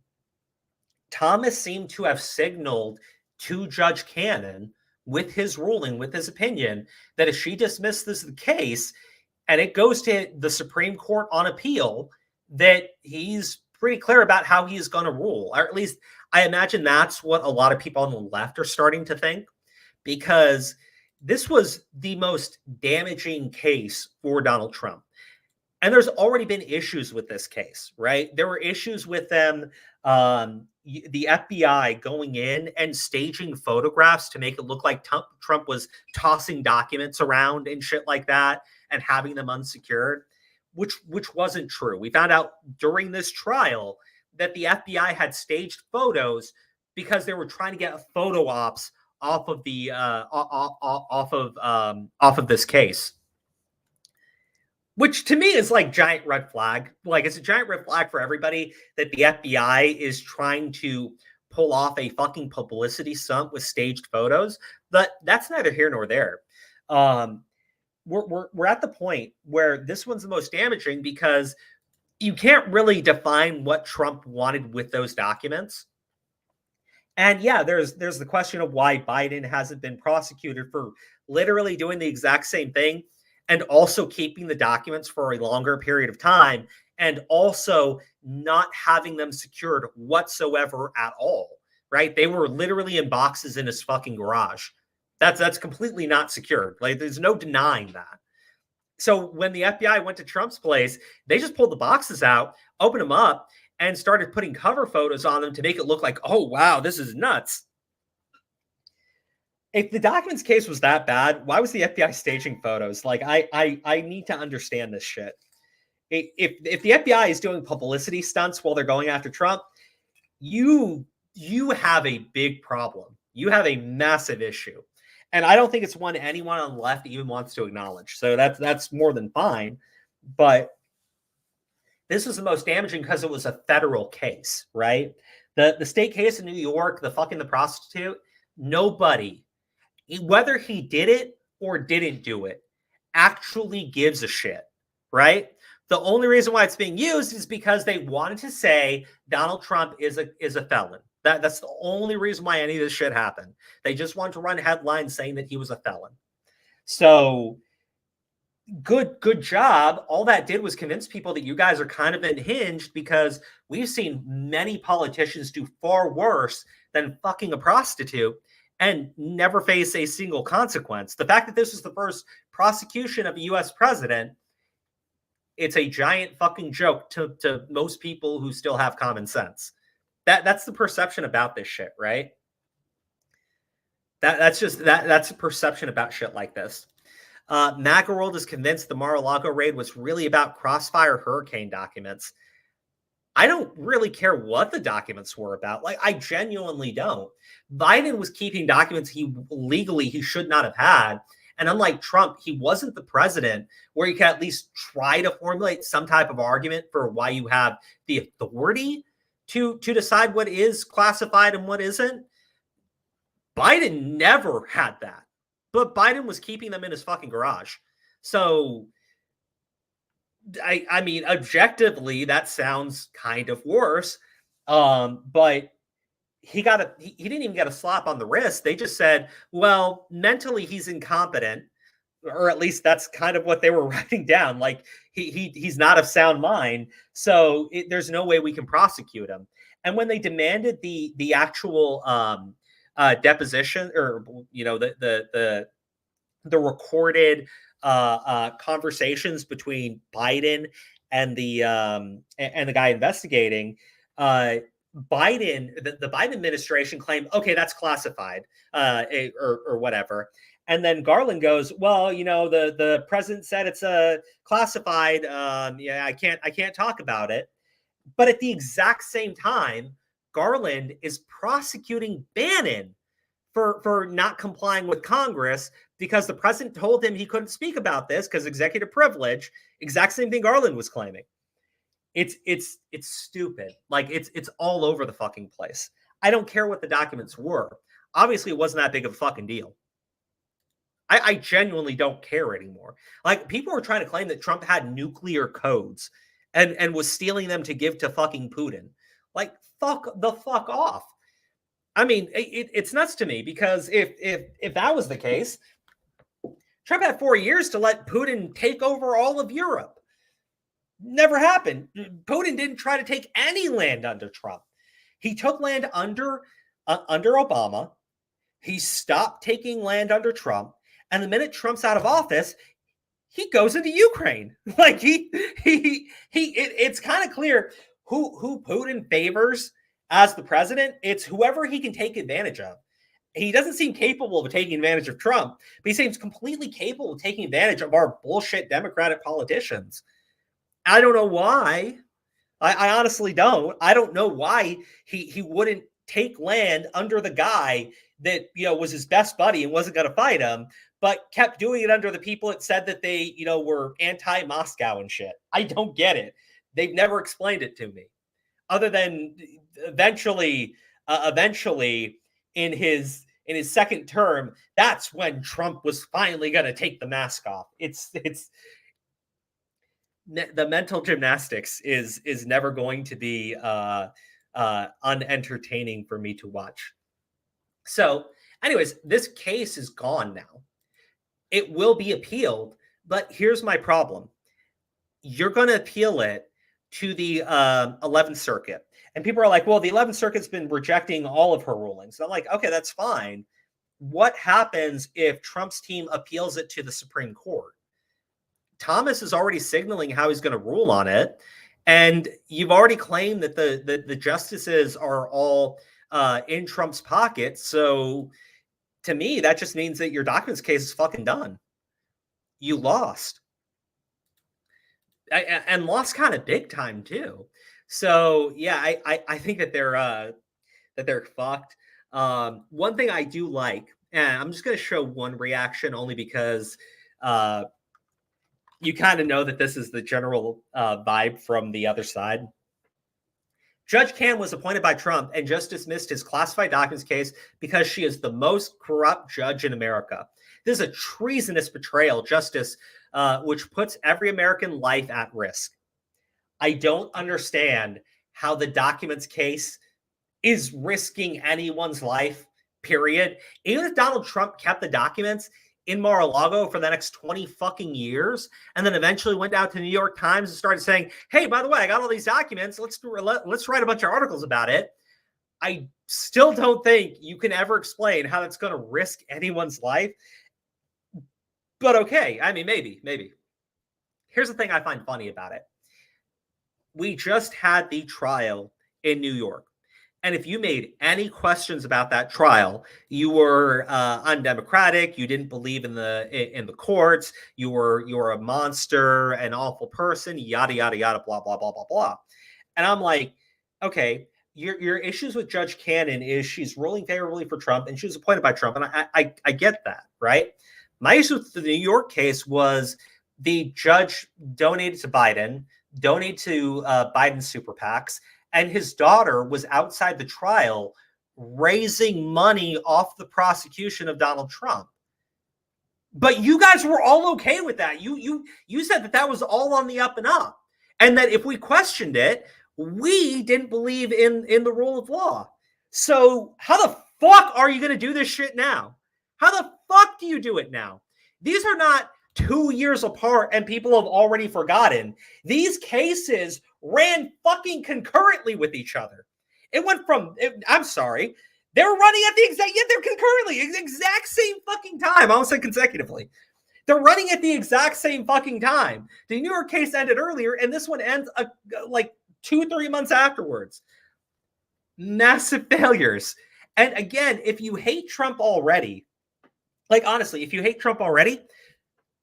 S8: Thomas seemed to have signaled to Judge Cannon with his ruling, with his opinion, that if she dismisses the case and it goes to the Supreme Court on appeal, that he's pretty clear about how he's going to rule. Or at least I imagine that's what a lot of people on the left are starting to think, because this was the most damaging case for Donald Trump. And there's already been issues with this case, right? There were issues with them, the FBI going in and staging photographs to make it look like Trump was tossing documents around and shit like that and having them unsecured, which wasn't true. We found out during this trial that the FBI had staged photos because they were trying to get photo ops off of the off of this case. Which to me is like giant red flag. Like it's a giant red flag for everybody that the FBI is trying to pull off a fucking publicity stunt with staged photos. But that's neither here nor there. We're at the point where this one's the most damaging because you can't really define what Trump wanted with those documents. And yeah, there's the question of why Biden hasn't been prosecuted for literally doing the exact same thing, and also keeping the documents for a longer period of time, and also not having them secured whatsoever at all, right? They were literally in boxes in his fucking garage. That's completely not secured. Like, there's no denying that. So when the FBI went to Trump's place, they just pulled the boxes out, opened them up, and started putting cover photos on them to make it look like, oh, wow, this is nuts. If the documents case was that bad, why was the FBI staging photos? Like, I need to understand this shit. If the FBI is doing publicity stunts while they're going after Trump, you have a big problem. You have a massive issue. And I don't think it's one anyone on the left even wants to acknowledge. So that's more than fine. But this was the most damaging because it was a federal case, right? The state case in New York, the prostitute, nobody, whether he did it or didn't do it, actually gives a shit, right? The only reason why it's being used is because they wanted to say Donald Trump is a felon. That's the only reason why any of this shit happened. They just wanted to run headlines saying that he was a felon. So good job. All that did was convince people that you guys are kind of unhinged, because we've seen many politicians do far worse than fucking a prostitute and never face a single consequence. The fact that this was the first prosecution of a U.S. president, it's a giant fucking joke to most people who still have common sense. That's the perception about this shit, right? That's a perception about shit like this. MAGA World is convinced the Mar-a-Lago raid was really about Crossfire hurricane documents. I don't really care what the documents were about. Like, I genuinely don't. Biden was keeping documents he should not have had. And unlike Trump, he wasn't the president where you can at least try to formulate some type of argument for why you have the authority to decide what is classified and what isn't. Biden never had that. But Biden was keeping them in his fucking garage. So, I mean, objectively, that sounds kind of worse. But he didn't even get a slap on the wrist. They just said, well, mentally he's incompetent, or at least that's kind of what they were writing down. Like, he's not of sound mind. So there's no way we can prosecute him. And when they demanded the actual deposition, or the recorded conversations between Biden and the guy investigating, the Biden administration claimed, okay, that's classified, or whatever. And then Garland goes, well, the president said it's classified. Yeah, I can't talk about it. But at the exact same time, Garland is prosecuting Bannon for not complying with Congress because the president told him he couldn't speak about this because executive privilege. Exact same thing Garland was claiming. It's stupid. Like it's all over the fucking place. I don't care what the documents were. Obviously, it wasn't that big of a fucking deal. I genuinely don't care anymore. Like people were trying to claim that Trump had nuclear codes and was stealing them to give to fucking Putin. Like fuck off. I mean, it's nuts to me because if that was the case, Trump had 4 years to let Putin take over all of Europe. Never happened. Putin didn't try to take any land under Trump. He took land under Obama. He stopped taking land under Trump. And the minute Trump's out of office, he goes into Ukraine. Like it's kind of clear who Putin favors as the president. It's whoever he can take advantage of. He doesn't seem capable of taking advantage of Trump, but he seems completely capable of taking advantage of our bullshit Democratic politicians. I don't know why. I honestly don't. I don't know why he wouldn't take land under the guy that was his best buddy and wasn't going to fight him, but kept doing it under the people that said that they were anti-Moscow and shit. I don't get it. They've never explained it to me, other than eventually in his second term, that's when Trump was finally going to take the mask off. It's the mental gymnastics is never going to be unentertaining for me to watch. So anyways, this case is gone now. It will be appealed, but here's my problem. You're going to appeal it to the 11th Circuit. And people are like, well, the 11th Circuit's been rejecting all of her rulings. So I'm like, okay, that's fine. What happens if Trump's team appeals it to the Supreme Court? Thomas is already signaling how he's going to rule on it. And you've already claimed that the justices are all in Trump's pocket. So to me, that just means that your documents case is fucking done. You lost. And lost kind of big time too. So yeah, I think that they're fucked. One thing I do like, and I'm just going to show one reaction only because you kind of know that this is the general vibe from the other side. Judge Can was appointed by Trump and just dismissed his classified documents case because she is the most corrupt judge in America. This is a treasonous betrayal justice, which puts every American life at risk. I don't understand how the documents case is risking anyone's life, period. Even if Donald Trump kept the documents in Mar-a-Lago for the next 20 fucking years, and then eventually went down to the New York Times and started saying, hey, by the way, I got all these documents. Let's write a bunch of articles about it. I still don't think you can ever explain how that's going to risk anyone's life. But okay, I mean, maybe. Here's the thing I find funny about it. We just had the trial in New York. And if you made any questions about that trial, you were undemocratic. You didn't believe in the courts. You were a monster, an awful person. Yada yada yada. Blah blah blah blah blah. And I'm like, okay, your issues with Judge Cannon is she's ruling favorably for Trump, and she was appointed by Trump, and I get that, right? My issue with the New York case was the judge donated to Biden, donated to Biden's super PACs. And his daughter was outside the trial raising money off the prosecution of Donald Trump. But you guys were all okay with that. You said that was all on the up and up. And that if we questioned it, we didn't believe in the rule of law. So how the fuck are you going to do this shit now? How the fuck do you do it now? These are not 2 years apart and people have already forgotten. These cases ran fucking concurrently with each other. It went from, I'm sorry, they were running at the exact same fucking time. I almost said consecutively. They're running at the exact same fucking time. The New York case ended earlier, and this one ends like 2-3 months afterwards. Massive failures. And again, if you hate Trump already, like honestly, if you hate Trump already,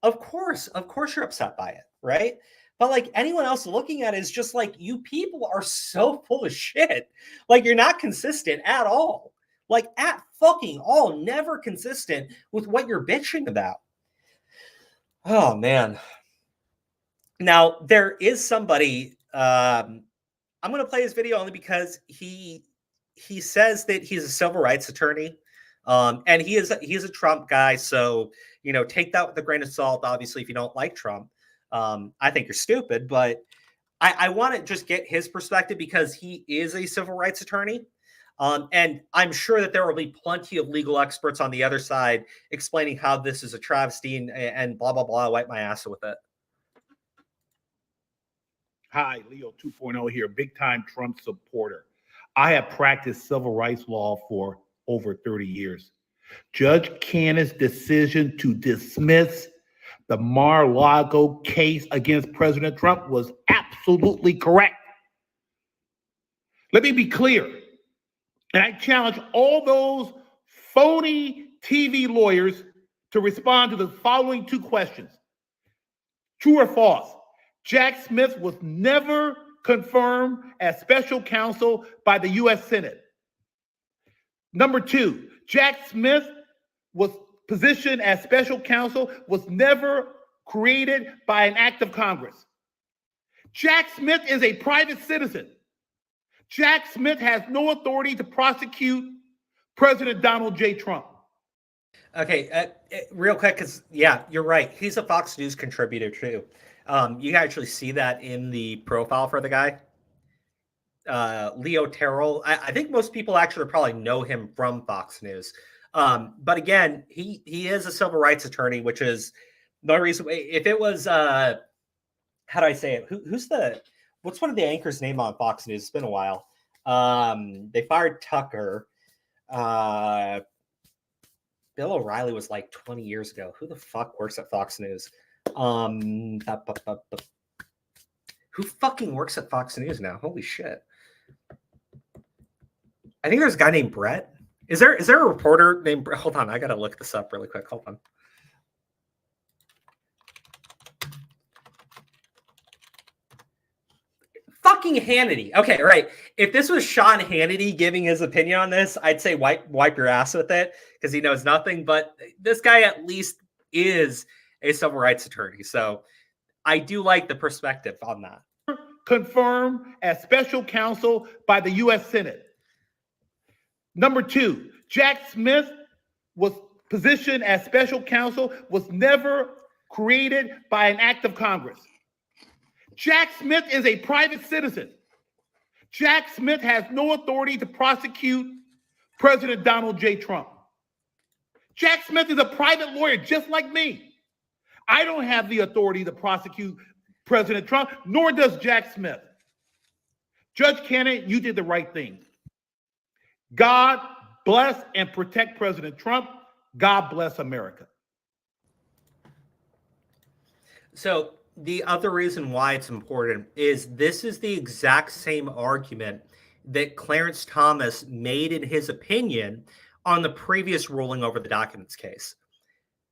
S8: of course you're upset by it, right? But like anyone else looking at it is just like, you people are so full of shit. Like you're not consistent at all. Like at fucking all, never consistent with what you're bitching about. Oh man. Now there is somebody. I'm going to play his video only because he says that he's a civil rights attorney, and he is a Trump guy. So take that with a grain of salt. Obviously, if you don't like Trump, I think you're stupid. But I want to just get his perspective because he is a civil rights attorney. And I'm sure that there will be plenty of legal experts on the other side explaining how this is a travesty and blah, blah, blah. Wipe my ass with it.
S9: Hi, Leo 2.0 here, big time Trump supporter. I have practiced civil rights law for over 30 years. Judge Cannon's decision to dismiss the Mar-a-Lago case against President Trump was absolutely correct. Let me be clear, and I challenge all those phony TV lawyers to respond to the following two questions. True or false? Jack Smith was never confirmed as special counsel by the U.S. Senate. Number two, Jack Smith was positioned as special counsel was never created by an act of Congress. Jack Smith is a private citizen. Jack Smith has no authority to prosecute President Donald J. Trump.
S8: Okay, real quick, because yeah, you're right. He's a Fox News contributor too. You can actually see that in the profile for the guy. Leo Terrell. I think most people actually probably know him from Fox News. But again, he is a civil rights attorney, which is no reason. If it was, how do I say it? What's one of the anchors' name on Fox News? It's been a while. They fired Tucker. Bill O'Reilly was like 20 years ago. Who the fuck works at Fox News? Who fucking works at Fox News now? Holy shit. I think there's a guy named Brett. Is there a reporter named Brett? Hold on, I gotta look this up really quick. Hold on. Fucking Hannity. Okay, right. If this was Sean Hannity giving his opinion on this, I'd say wipe your ass with it because he knows nothing. But this guy at least is a civil rights attorney. So I do like the perspective on that.
S9: Confirmed as special counsel by the U.S. Senate. Number two, Jack Smith was positioned as special counsel was never created by an act of Congress. Jack Smith is a private citizen. Jack Smith has no authority to prosecute President Donald J. Trump. Jack Smith is a private lawyer just like me. I don't have the authority to prosecute President Trump, nor does Jack Smith. Judge Cannon, you did the right thing. God bless and protect President Trump. God bless America.
S8: So the other reason why it's important is this is the exact same argument that Clarence Thomas made in his opinion on the previous ruling over the documents case.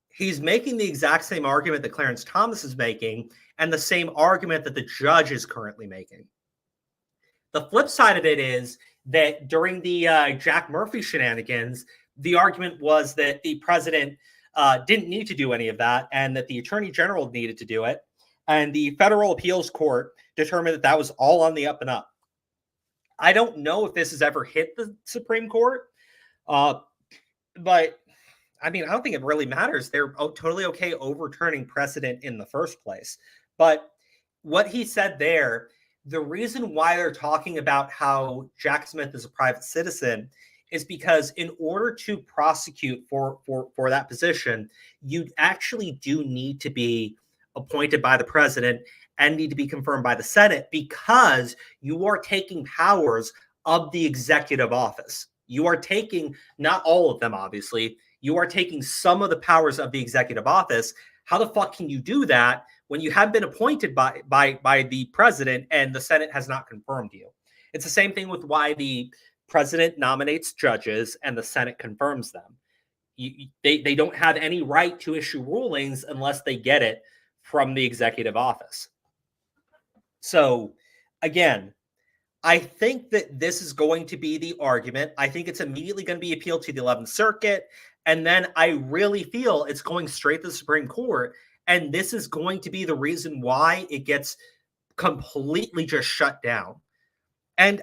S8: He's making the exact same argument that Clarence Thomas is making and the same argument that the judge is currently making. The flip side of it is that during the Jack Murphy shenanigans, the argument was that the president didn't need to do any of that and that the attorney general needed to do it. And the federal appeals court determined that that was all on the up and up. I don't know if this has ever hit the Supreme Court, but I mean, I don't think it really matters. They're totally okay overturning precedent in the first place. But what he said there, the reason why they're talking about how Jack Smith is a private citizen is because in order to prosecute for that position, you actually do need to be appointed by the president and need to be confirmed by the Senate because you are taking powers of the executive office. You are taking, not all of them, obviously, you are taking some of the powers of the executive office. How the fuck can you do that when you have been appointed by the president and the Senate has not confirmed you? It's the same thing with why the president nominates judges and the Senate confirms them. They don't have any right to issue rulings unless they get it from the executive office. So, again, I think that this is going to be the argument. I think it's immediately going to be appealed to the 11th Circuit. And then I really feel it's going straight to the Supreme Court. And this is going to be the reason why it gets completely just shut down. And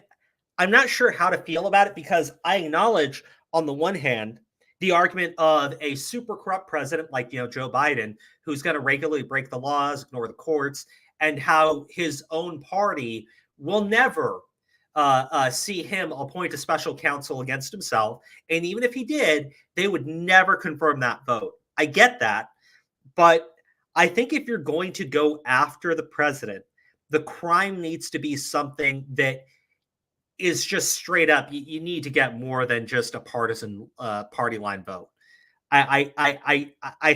S8: I'm not sure how to feel about it, because I acknowledge, on the one hand, the argument of a super corrupt president like, Joe Biden, who's going to regularly break the laws, ignore the courts, and how his own party will never see him appoint a special counsel against himself. And even if he did, they would never confirm that vote. I get that. But I think if you're going to go after the president, the crime needs to be something that is just straight up. You need to get more than just a partisan party line vote. I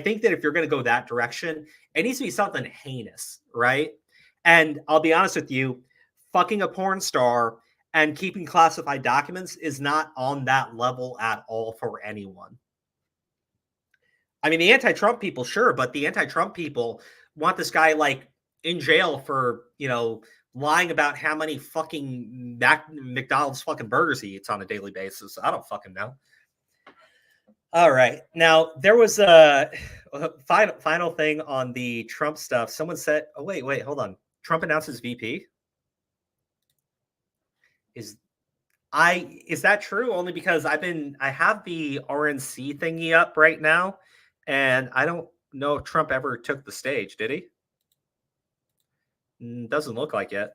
S8: think that if you're going to go that direction, it needs to be something heinous, right? And I'll be honest with you, fucking a porn star and keeping classified documents is not on that level at all for anyone. I mean, the anti-Trump people, sure, but the anti-Trump people want this guy like in jail for, lying about how many fucking McDonald's fucking burgers he eats on a daily basis. I don't fucking know. All right. Now, there was a final thing on the Trump stuff. Someone said, oh, wait, hold on. Trump announces VP? Is that true? Only because I have the RNC thingy up right now, and I don't know if Trump ever took the stage, did he? Doesn't look like it.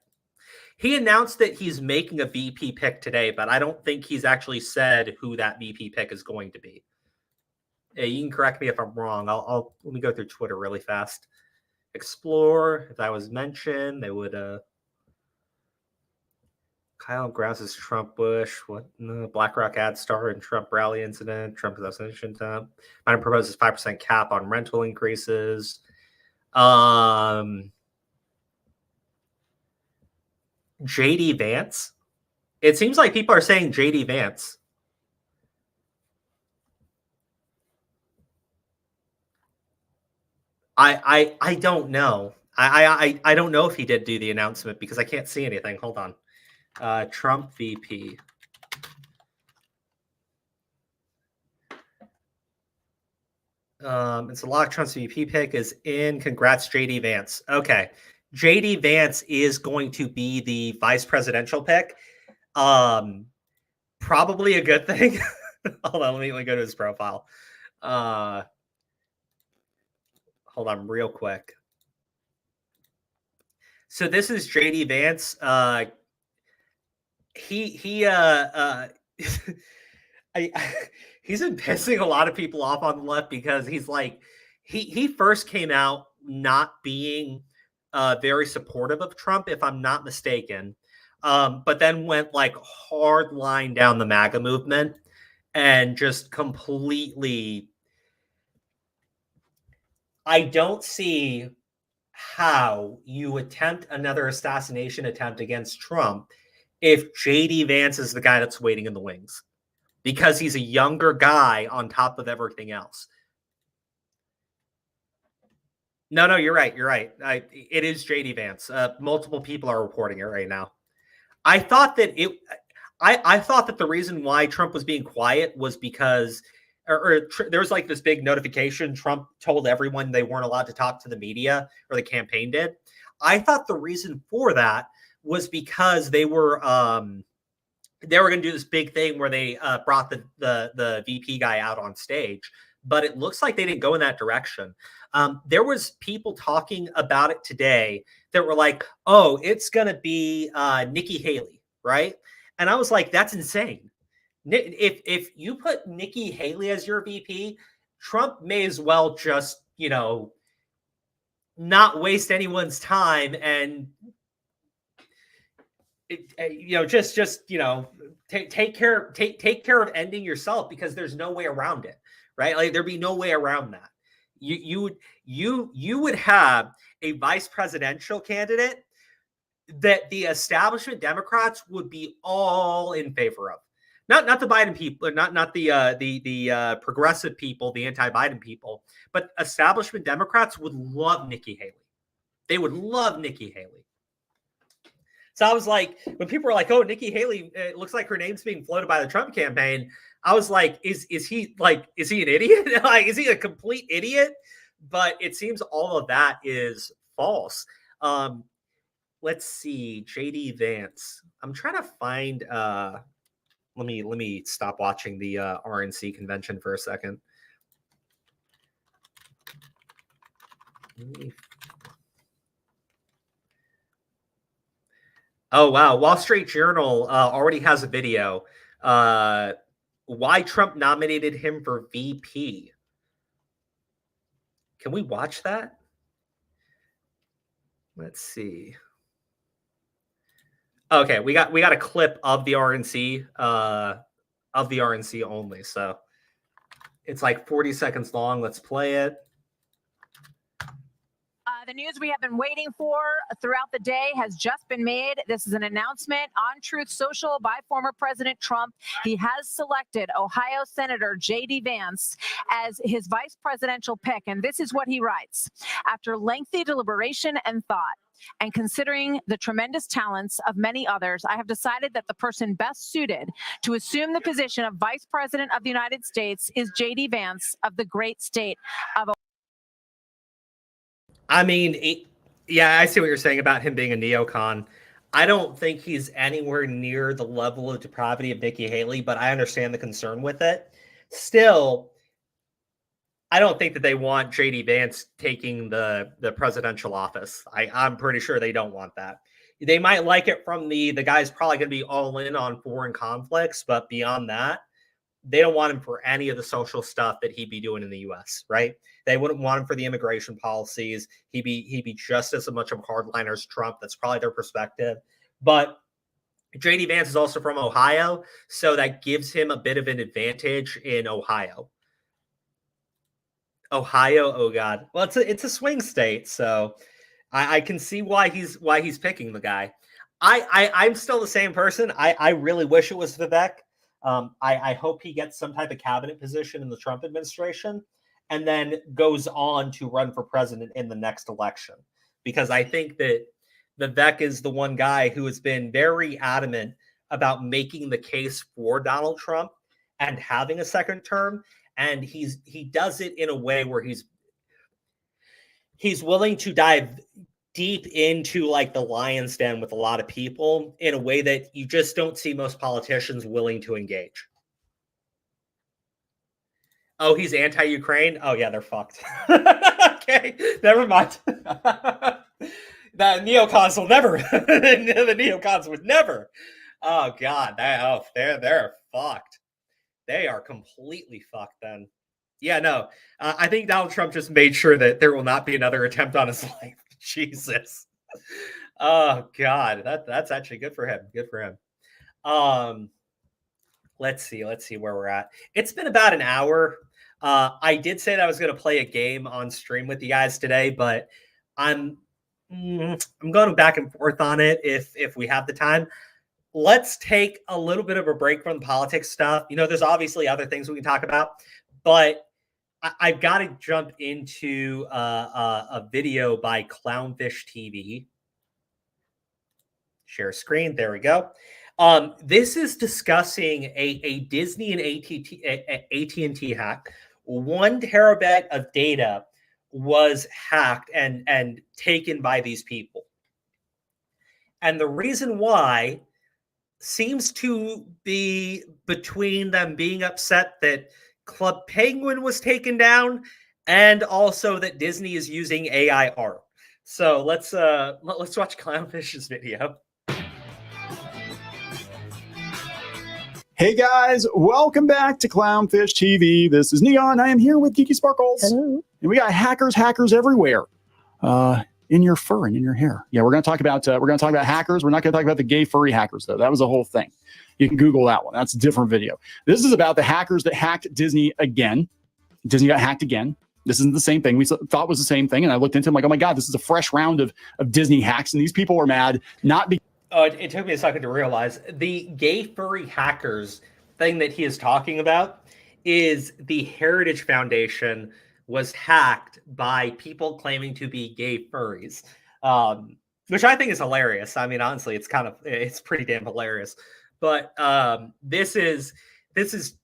S8: He announced that he's making a VP pick today, but I don't think he's actually said who that VP pick is going to be. Hey, you can correct me if I'm wrong. Let me go through Twitter really fast. Explore, if that was mentioned, they would Kyle Grouse's Trump Bush, BlackRock ad star and Trump rally incident, Trump assassination attempt. Biden proposes 5% cap on rental increases. JD Vance. It seems like people are saying JD Vance. I don't know. I don't know if he did do the announcement because I can't see anything. Hold on. Trump VP. It's a lot of Trump's VP pick is in. Congrats, JD Vance. Okay. JD Vance is going to be the vice presidential pick. Probably a good thing. Hold on, let me go to his profile. Hold on real quick. So this is JD Vance. He's been pissing a lot of people off on the left because he's like, he first came out not being very supportive of Trump, if I'm not mistaken, but then went like hard line down the MAGA movement and just completely. I don't see how you attempt another assassination attempt against Trump if JD Vance is the guy that's waiting in the wings, because he's a younger guy on top of everything else. No, you're right. It is JD Vance. Multiple people are reporting it right now. I thought that I thought that the reason why Trump was being quiet was because there was like this big notification. Trump told everyone they weren't allowed to talk to the media, or the campaign did. I thought the reason for that was because they were going to do this big thing where they brought the VP guy out on stage, but it looks like they didn't go in that direction. There was people talking about it today that were like, oh, it's going to be Nikki Haley, right? And I was like, that's insane. If you put Nikki Haley as your VP, Trump may as well just, not waste anyone's time and, just take care of ending yourself, because there's no way around it, right? Like there'd be no way around that. You would have a vice presidential candidate that the establishment Democrats would be all in favor of. Not the Biden people, not the progressive people, the anti-Biden people, but establishment Democrats would love Nikki Haley. They would love Nikki Haley. So I was like, when people were like, "Oh, Nikki Haley, it looks like her name's being floated by the Trump campaign," I was like, "Is he an idiot? Like, is he a complete idiot?" But it seems all of that is false. Let's see, JD Vance. I'm trying to find. Let me stop watching the RNC convention for a second. Oh, wow. Wall Street Journal already has a video. Why Trump nominated him for VP. Can we watch that? Let's see. Okay, we got a clip of the RNC only. So it's like 40 seconds long. Let's play it.
S10: The news we have been waiting for throughout the day has just been made. This is an announcement on Truth Social by former President Trump. He has selected Ohio Senator J.D. Vance as his vice presidential pick. And this is what he writes. After lengthy deliberation and thought, and considering the tremendous talents of many others, I have decided that the person best suited to assume the position of Vice President of the United States is J.D. Vance of the great state of Ohio.
S8: I mean, yeah, I see what you're saying about him being a neocon. I don't think he's anywhere near the level of depravity of Nikki Haley, but I understand the concern with it. Still, I don't think that they want J.D. Vance taking the presidential office. I'm pretty sure they don't want that. They might like it from the guy's probably going to be all in on foreign conflicts, but beyond that, they don't want him for any of the social stuff that he'd be doing in the U.S., right? They wouldn't want him for the immigration policies. He'd be just as much of a hardliner as Trump. That's probably their perspective. But J.D. Vance is also from Ohio, so that gives him a bit of an advantage in Ohio. Ohio, oh God. Well, it's a swing state, so I can see why he's picking the guy. I'm still the same person. I really wish it was Vivek. I hope he gets some type of cabinet position in the Trump administration and then goes on to run for president in the next election. Because I think that Vivek is the one guy who has been very adamant about making the case for Donald Trump and having a second term. And he does it in a way where he's willing to dive deep into like the lion's den with a lot of people in a way that you just don't see most politicians willing to engage. Oh, he's anti-Ukraine? Oh yeah, they're fucked. Okay, never mind. The neocons will never. The neocons would never. Oh God, they're fucked. They are completely fucked then. Yeah, no. I think Donald Trump just made sure that there will not be another attempt on his life. Jesus. Oh God, that's actually good for him. Good for him. Let's see where we're at. It's been about an hour. I did say that I was going to play a game on stream with you guys today, but I'm going back and forth on it if we have the time. Let's take a little bit of a break from the politics stuff. You know, there's obviously other things we can talk about, but I've got to jump into a video by Clownfish TV. Share screen. There we go. This is discussing a Disney and AT&T hack. 1 terabyte of data was hacked and taken by these people. And the reason why seems to be between them being upset that Club Penguin was taken down and also that Disney is using AI art. So let's watch Clownfish's video.
S11: Hey guys, welcome back to Clownfish TV. This is Neon. I am here with Geeky Sparkles. Hello. And we got hackers everywhere. In your fur and in your hair. Yeah, we're going to talk about hackers. We're not going to talk about the gay furry hackers though. That was a whole thing. You can Google that one. That's a different video. This is about the hackers that hacked Disney again. Disney got hacked again. This isn't the same thing. We thought it was the same thing, and I looked into it, I'm like, oh my God, this is a fresh round of Disney hacks, and these people are mad not because.
S8: Oh, it took me a second to realize the gay furry hackers thing that he is talking about is the Heritage Foundation was hacked by people claiming to be gay furries, which I think is hilarious. I mean, honestly, it's pretty damn hilarious. But this is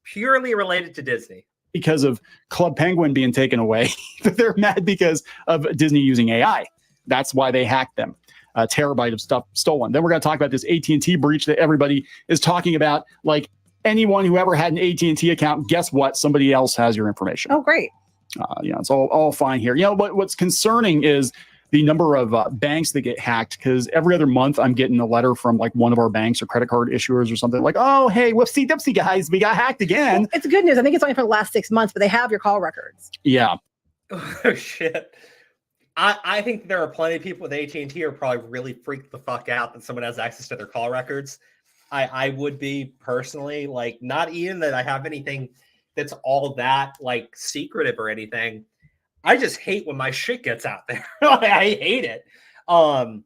S8: purely related to Disney.
S11: Because of Club Penguin being taken away. They're mad because of Disney using AI. That's why they hacked them. A terabyte of stuff stolen. Then we're going to talk about this AT&T breach that everybody is talking about. Like anyone who ever had an AT&T account, guess what? Somebody else has your information.
S12: Oh, great.
S11: It's all fine here. What's concerning is the number of banks that get hacked, because every other month I'm getting a letter from like one of our banks or credit card issuers or something like, oh, hey, whoopsie dipsy guys, we got hacked again.
S12: Well, it's good news. I think it's only for the last 6 months, but they have your call records.
S11: Yeah.
S8: Oh, shit. I think there are plenty of people with AT&T who are probably really freaked the fuck out that someone has access to their call records. I would be personally, like, not even that I have anything that's all that like secretive or anything. I just hate when my shit gets out there. I hate it. I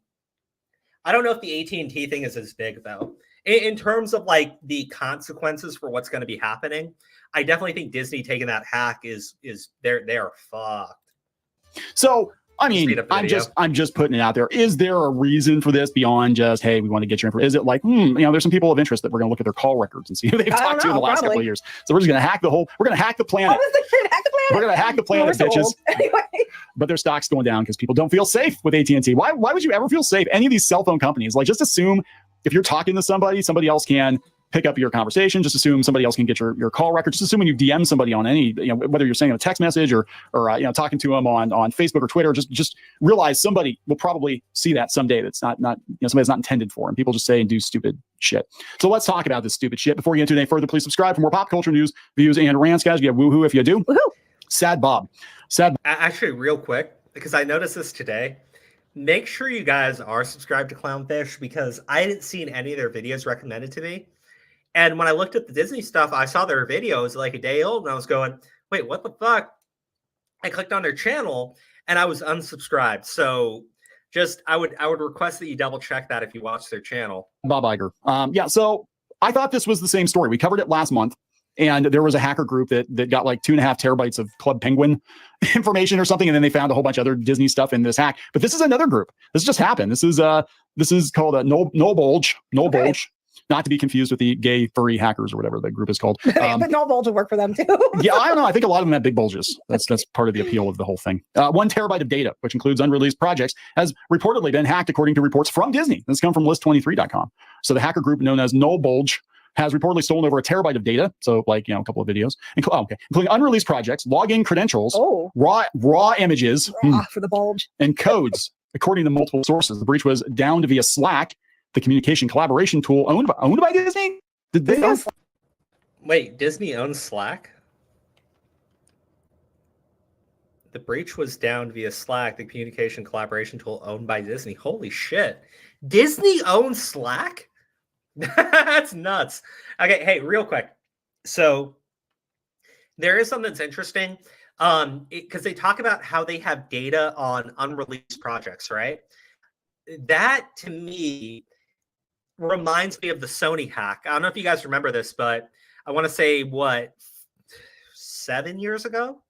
S8: don't know if the AT&T thing is as big though. In terms of like the consequences for what's going to be happening, I definitely think Disney taking that hack is they're fucked.
S11: So I mean, I'm just putting it out there. Is there a reason for this beyond just, hey, we want to get your information? Is it like, there's some people of interest that we're going to look at their call records and see who they've talked to in the last couple of years. So we're just going to hack the planet. We're going to hack the planet. We're going to hack the planet, bitches.
S12: Anyway.
S11: But their stock's going down because people don't feel safe with AT&T. Why would you ever feel safe? Any of these cell phone companies, like, just assume if you're talking to somebody else can pick up your conversation. Just assume somebody else can get your call record. Just assume when you DM somebody on any, whether you're sending a text message or talking to them on Facebook or Twitter, just realize somebody will probably see that someday. That's not somebody's not intended for, and people just say and do stupid shit. So let's talk about this stupid shit. Before we get into any further, please subscribe for more pop culture news, views, and rants, guys. You have woohoo if you do.
S12: Woohoo.
S11: Sad Bob.
S8: Actually, real quick, because I noticed this today. Make sure you guys are subscribed to Clownfish, because I didn't see any of their videos recommended to me. And when I looked at the Disney stuff, I saw their videos like a day old, and I was going, wait, what the fuck? I clicked on their channel, and I was unsubscribed. So I would request that you double check that if you watch their channel.
S11: Bob Iger. So I thought this was the same story. We covered it last month, and there was a hacker group that got like 2.5 terabytes of Club Penguin information or something, and then they found a whole bunch of other Disney stuff in this hack. But this is another group. This just happened. This is called a No Bulge. Not to be confused with the gay furry hackers or whatever the group is called.
S12: But no bulge will work for them too.
S11: Yeah, I don't know. I think a lot of them have big bulges. That's part of the appeal of the whole thing. 1 terabyte of data, which includes unreleased projects, has reportedly been hacked according to reports from Disney. This comes from list23.com. So the hacker group known as No Bulge has reportedly stolen over 1 terabyte of data. So like, a couple of videos, including unreleased projects, login credentials, raw images
S12: for the bulge,
S11: and codes. According to multiple sources, the breach was downed via Slack, the communication collaboration tool owned by Disney. Did they own?
S8: Wait, Disney owns Slack? The breach was downed via Slack, the communication collaboration tool owned by Disney. Holy shit. Disney owns Slack? That's nuts. Okay, hey, real quick. So there is something that's interesting because they talk about how they have data on unreleased projects, right? That, to me, reminds me of the Sony hack. I don't know if you guys remember this, but I want to say, 7 years ago?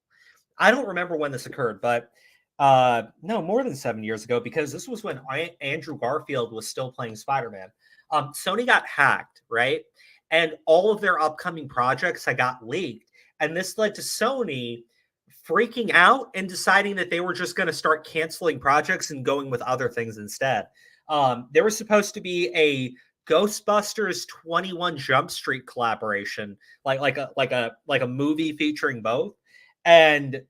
S8: I don't remember when this occurred, but no, more than 7 years ago, because this was when Andrew Garfield was still playing Spider-Man. Sony got hacked, right? And all of their upcoming projects had got leaked. And this led to Sony freaking out and deciding that they were just going to start canceling projects and going with other things instead. There was supposed to be a Ghostbusters 21 Jump Street collaboration, like a movie featuring both. And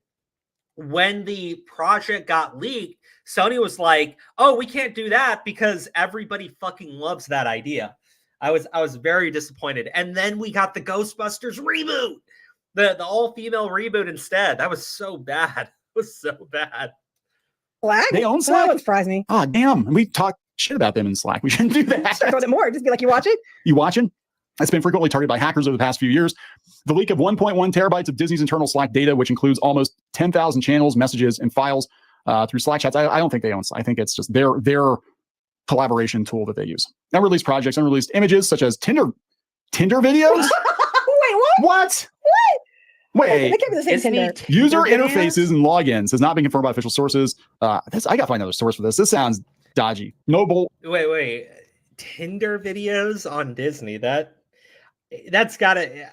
S8: when the project got leaked, Sony was like, "Oh, we can't do that because everybody fucking loves that idea." I was very disappointed. And then we got the Ghostbusters reboot, the all-female reboot instead. That was so bad. It was so bad.
S12: Slack?
S11: They own Slack?
S12: That would surprise me.
S11: Oh, damn. We talk shit about them in Slack. We shouldn't do that.
S12: Start doing it more. Just be like, you watch it?
S11: You watching? It's been frequently targeted by hackers over the past few years. The leak of 1.1 terabytes of Disney's internal Slack data, which includes almost 10,000 channels, messages, and files through Slack chats. I don't think they own Slack. I think it's just their collaboration tool that they use. Unreleased projects, unreleased images, such as Tinder videos. What? Wait.
S12: They can't be the same
S8: Disney
S12: Tinder.
S11: User
S8: Tinder
S11: interfaces
S8: videos?
S11: and logins has not been confirmed by official sources. I gotta find another source for this. This sounds dodgy. Noble.
S8: Wait. Tinder videos on Disney. That's gotta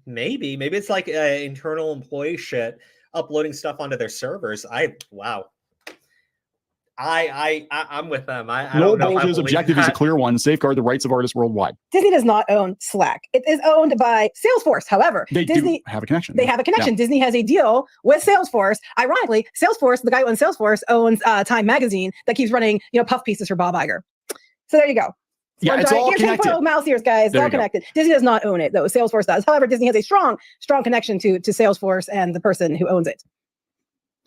S8: maybe it's like internal employee shit uploading stuff onto their servers. I'm with them. I
S11: Noel
S8: don't know. If I
S11: Bulge's
S8: believe
S11: objective is a
S8: that.
S11: clear one: safeguard the rights of artists worldwide.
S12: Disney does not own Slack. It is owned by Salesforce. However,
S11: They
S12: Disney
S11: do have a connection.
S12: they have a connection.
S11: Yeah.
S12: Disney has a deal with Salesforce. Ironically, Salesforce, the guy who owns Salesforce, owns Time Magazine that keeps running, puff pieces for Bob Iger. So there you go.
S11: Yeah, it's all
S12: Here's
S11: connected.
S12: little mouse ears, guys. It's
S11: There
S12: all
S11: you go.
S12: connected. Disney does not own it, though. Salesforce does. However, Disney has a strong connection to Salesforce and the person who owns it.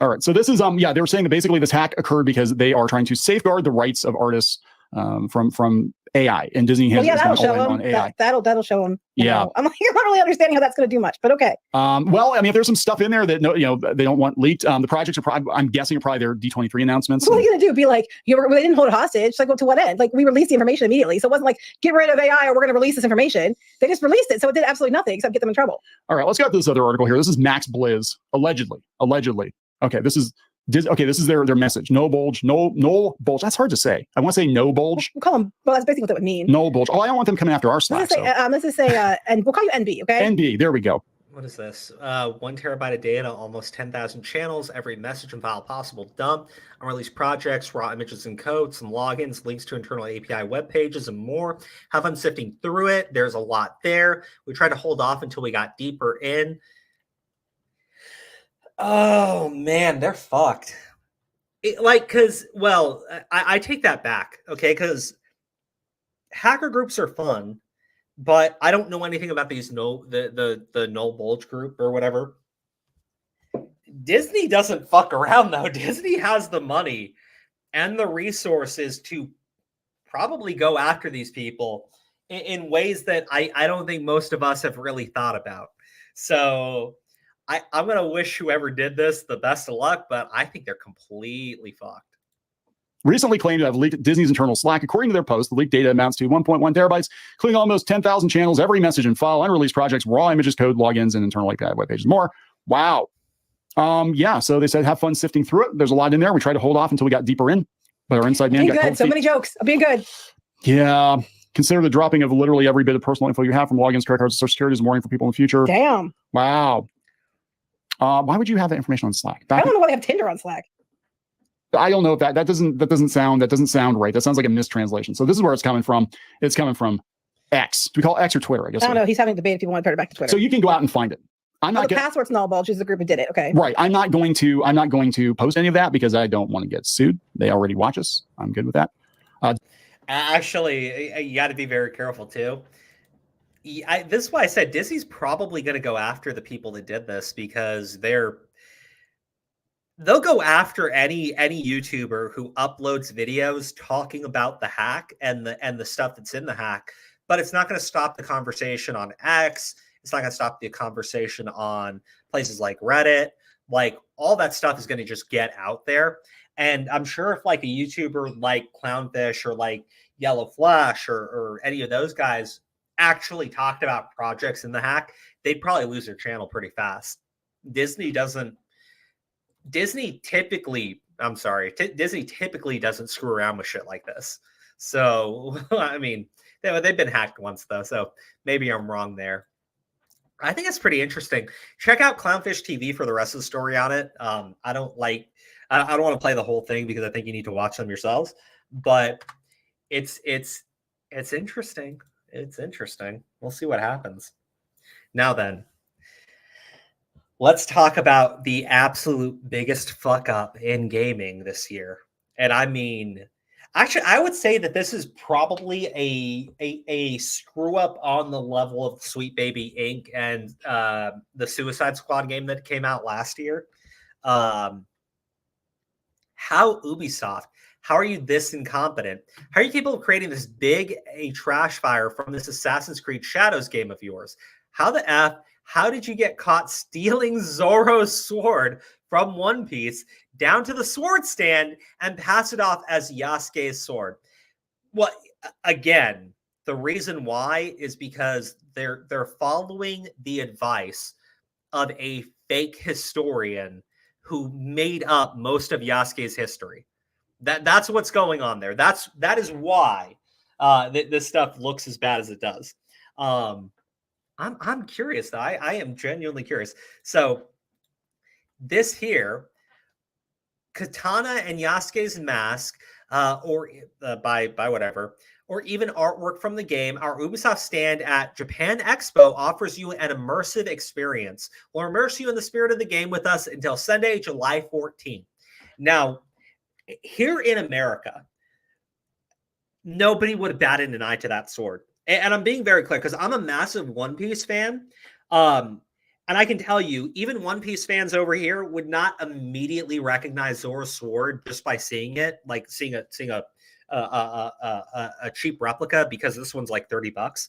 S11: All right. So this is they were saying that basically this hack occurred because they are trying to safeguard the rights of artists from AI, and Disney has
S12: That'll show
S11: on
S12: them.
S11: AI.
S12: That'll show them.
S11: Yeah.
S12: I'm like, you're not really understanding how that's going to do much, but okay.
S11: Well, I mean, if there's some stuff in there that they don't want leaked, the projects are I'm guessing are probably their D23 announcements.
S12: What are you going to do? Be like, they didn't hold it hostage. Like, well, to what end? Like, we released the information immediately. So it wasn't like, get rid of AI or we're going to release this information. They just released it. So it did absolutely nothing except get them in trouble.
S11: All right, let's go to this other article here. This is Max Blizz, allegedly. Okay, this is their message. No bulge. That's hard to say. I want to say no bulge.
S12: We'll call them. Well, that's basically what that would mean.
S11: No bulge. Oh, I don't want them coming after our Slack.
S12: Let's just say, and we'll call you NB, okay?
S11: NB. There we go.
S8: What is this? 1 terabyte of data, almost 10,000 channels, every message and file possible dump, unreleased projects, raw images and code, some logins, links to internal API web pages, and more. Have fun sifting through it. There's a lot there. We tried to hold off until we got deeper in. Oh, man, they're fucked. I take that back, okay? Because hacker groups are fun. But I don't know anything about these the null bulge group or whatever. Disney doesn't fuck around though. Disney has the money and the resources to probably go after these people in ways that I don't think most of us have really thought about. So I'm gonna wish whoever did this the best of luck, but I think they're completely fucked.
S11: Recently claimed to have leaked Disney's internal Slack. According to their post, the leaked data amounts to 1.1 terabytes, including almost 10,000 channels, every message and file, unreleased projects, raw images, code, logins, and internal API web pages. More. Wow. So they said have fun sifting through it. There's a lot in there. We tried to hold off until we got deeper in, but our inside man got cold
S12: So
S11: feet.
S12: many jokes. I'm being good.
S11: Yeah. Consider the dropping of literally every bit of personal info you have from logins, credit cards, social security as a warning for people in the future.
S12: Damn.
S11: Wow. Why would you have that information on Slack?
S12: I don't know why they have Tinder on Slack.
S11: I don't know if that doesn't sound right. That sounds like a mistranslation. So this is where it's coming from. It's coming from X. Do we call it X or Twitter? I guess.
S12: I don't know. He's having a debate if you want to put it back to Twitter.
S11: So you can go out and find it. I'm not
S12: the password's null bulge is the group who did it. Okay.
S11: Right. I'm not going to post any of that because I don't want to get sued. They already watch us. I'm good with that.
S8: Actually, you got to be very careful too. This is why I said Disney's probably going to go after the people that did this because they'll go after any YouTuber who uploads videos talking about the hack and the stuff that's in the hack, but it's not going to stop the conversation on X. It's not going to stop the conversation on places like Reddit. Like all that stuff is going to just get out there. And I'm sure if like a YouTuber like Clownfish or like Yellow Flash or any of those guys actually talked about projects in the hack, they'd probably lose their channel pretty fast. Disney typically doesn't screw around with shit like this. So, I mean, they've been hacked once though, so maybe I'm wrong there. I think it's pretty interesting. Check out Clownfish TV for the rest of the story on it. I don't want to play the whole thing because I think you need to watch them yourselves, but it's interesting. It's interesting. We'll see what happens. Now then, let's talk about the absolute biggest fuck up in gaming this year. And I mean, actually, I would say that this is probably a screw up on the level of Sweet Baby Inc. and the Suicide Squad game that came out last year. How Ubisoft, how are you this incompetent? How are you capable of creating this big a trash fire from this Assassin's Creed Shadows game of yours? How the F? How did you get caught stealing Zoro's sword from One Piece down to the sword stand and pass it off as Yasuke's sword? Well, again, The reason why is because they're following the advice of a fake historian who made up most of Yasuke's history. That's what's going on there. That is why this stuff looks as bad as it does. I'm curious though. I am genuinely curious. So this here, Katana and Yasuke's mask, or by whatever, or even artwork from the game, our Ubisoft stand at Japan Expo offers you an immersive experience. We'll immerse you in the spirit of the game with us until Sunday, July 14th. Now, here in America, nobody would have batted an eye to that sword. And I'm being very clear because I'm a massive One Piece fan. And I can tell you, even One Piece fans over here would not immediately recognize Zoro's sword just by seeing it, like seeing a cheap replica, because this one's like $30.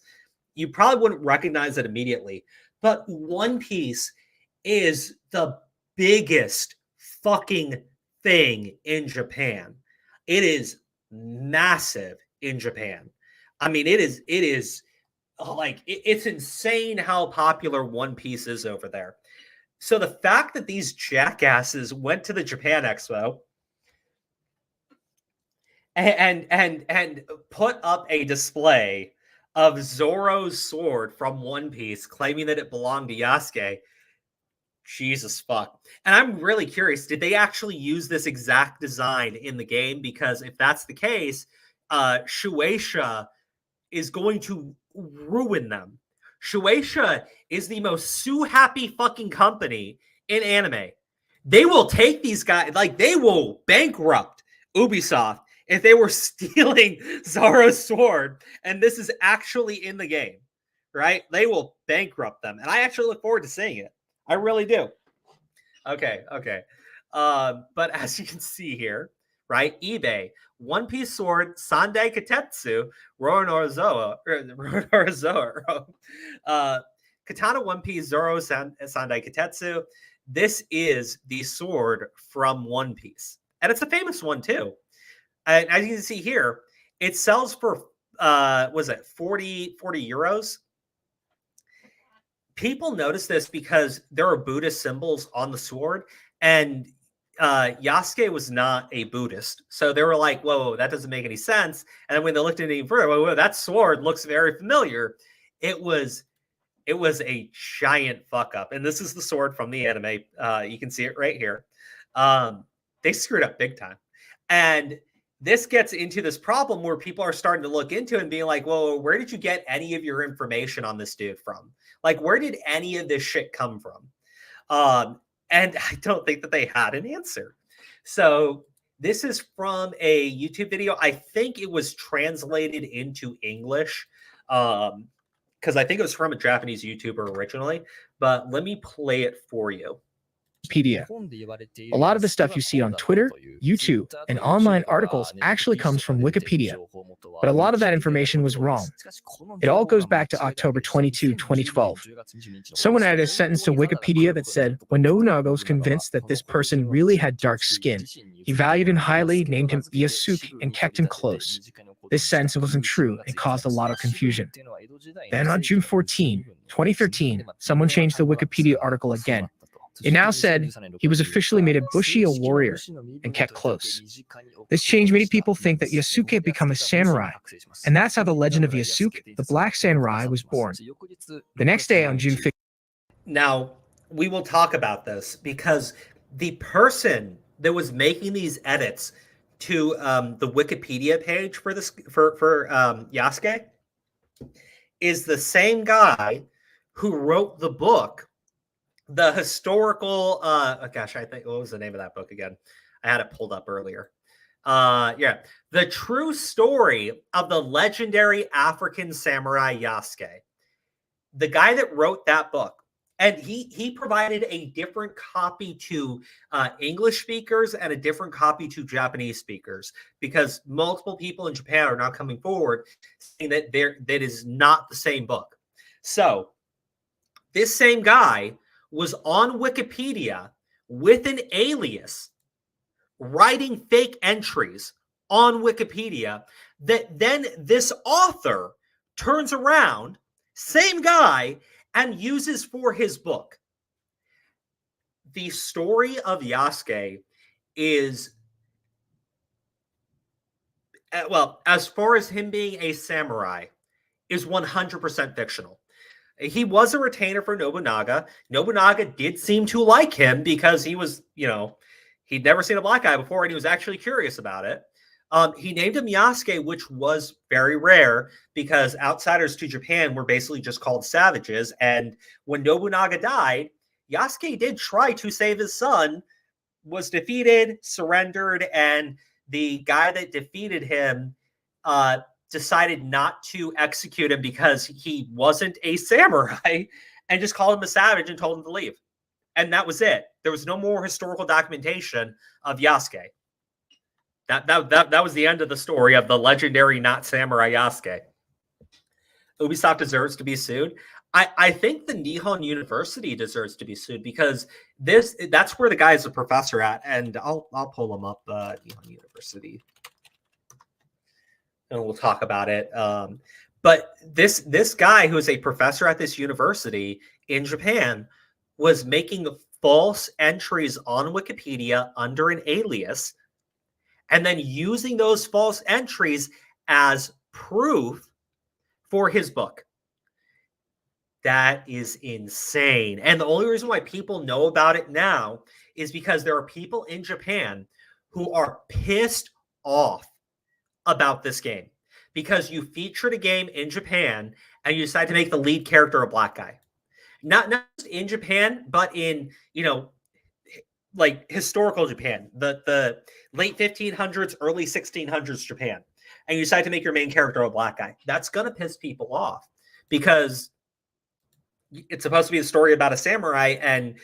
S8: You probably wouldn't recognize it immediately. But One Piece is the biggest fucking thing in Japan. It is massive in Japan. I mean, it is like, it's insane how popular One Piece is over there. So the fact that these jackasses went to the Japan Expo and put up a display of Zoro's sword from One Piece, claiming that it belonged to Yasuke, Jesus fuck. And I'm really curious, did they actually use this exact design in the game? Because if that's the case, Shueisha is going to ruin them. Shueisha is the most sue-happy fucking company in anime. They will take these guys, like, they will bankrupt Ubisoft if they were stealing Zoro's sword, and this is actually in the game, right? They will bankrupt them. And I actually look forward to seeing it. I really do. Okay. But as you can see here, right, eBay, One Piece sword, Sandai Katetsu, Roronozoa, Katana One Piece, Zoro Sandai Katetsu. This is the sword from One Piece. And it's a famous one too. And as you can see here, it sells for, was it 40 euros? People notice this because there are Buddhist symbols on the sword, and Yasuke was not a Buddhist. So they were like, whoa, that doesn't make any sense. And then when they looked at it even further, whoa, that sword looks very familiar. It was a giant fuck up. And this is the sword from the anime. You can see it right here. They screwed up big time. And this gets into this problem where people are starting to look into it and being like, whoa, where did you get any of your information on this dude from? Like, where did any of this shit come from? And I don't think that they had an answer. So this is from a YouTube video. I think it was translated into English because I think it was from a Japanese YouTuber originally. But let me play it for you.
S13: Wikipedia. A lot of the stuff you see on Twitter, YouTube, and online articles actually comes from Wikipedia, but a lot of that information was wrong. It all goes back to October 22, 2012. Someone added a sentence to Wikipedia that said, when Nobunaga was convinced that this person really had dark skin, he valued him highly, named him Yasuke, and kept him close. This sentence wasn't true and caused a lot of confusion. Then on June 14, 2013, someone changed the Wikipedia article again. It now said he was officially made a Bushido warrior and kept close. This change made people think that Yasuke had become a samurai, and that's how the legend of Yasuke, the Black Samurai, was born. The next day on June 15th.
S8: Now, we will talk about this because the person that was making these edits to the Wikipedia page for this for Yasuke is the same guy who wrote the book, the historical gosh, I think, what was the name of that book again? I had it pulled up earlier. The True Story of the Legendary African Samurai Yasuke. The guy that wrote that book, and he provided a different copy to English speakers and a different copy to Japanese speakers, because multiple people in Japan are now coming forward saying that that is not the same book. So this same guy was on Wikipedia with an alias, writing fake entries on Wikipedia that then this author turns around, same guy, and uses for his book. The story of Yasuke is, well, as far as him being a samurai, is 100% fictional. He was a retainer for Nobunaga. Nobunaga did seem to like him because he was, he'd never seen a black guy before and he was actually curious about it. He named him Yasuke, which was very rare because outsiders to Japan were basically just called savages. And when Nobunaga died, Yasuke did try to save his son, was defeated, surrendered, and the guy that defeated him decided not to execute him because he wasn't a samurai and just called him a savage and told him to leave. And that was it. There was no more historical documentation of Yasuke. That was the end of the story of the legendary not samurai Yasuke. Ubisoft deserves to be sued. I think the Nihon University deserves to be sued because that's where the guy is a professor at, and I'll pull him up, Nihon University, and we'll talk about it. But this guy who is a professor at this university in Japan was making false entries on Wikipedia under an alias, and then using those false entries as proof for his book. That is insane. And the only reason why people know about it now is because there are people in Japan who are pissed off about this game because you featured a game in Japan and you decide to make the lead character a black guy. Not just in Japan, but in, like historical Japan, the late 1500s, early 1600s Japan. And you decide to make your main character a black guy. That's going to piss people off because it's supposed to be a story about a samurai, and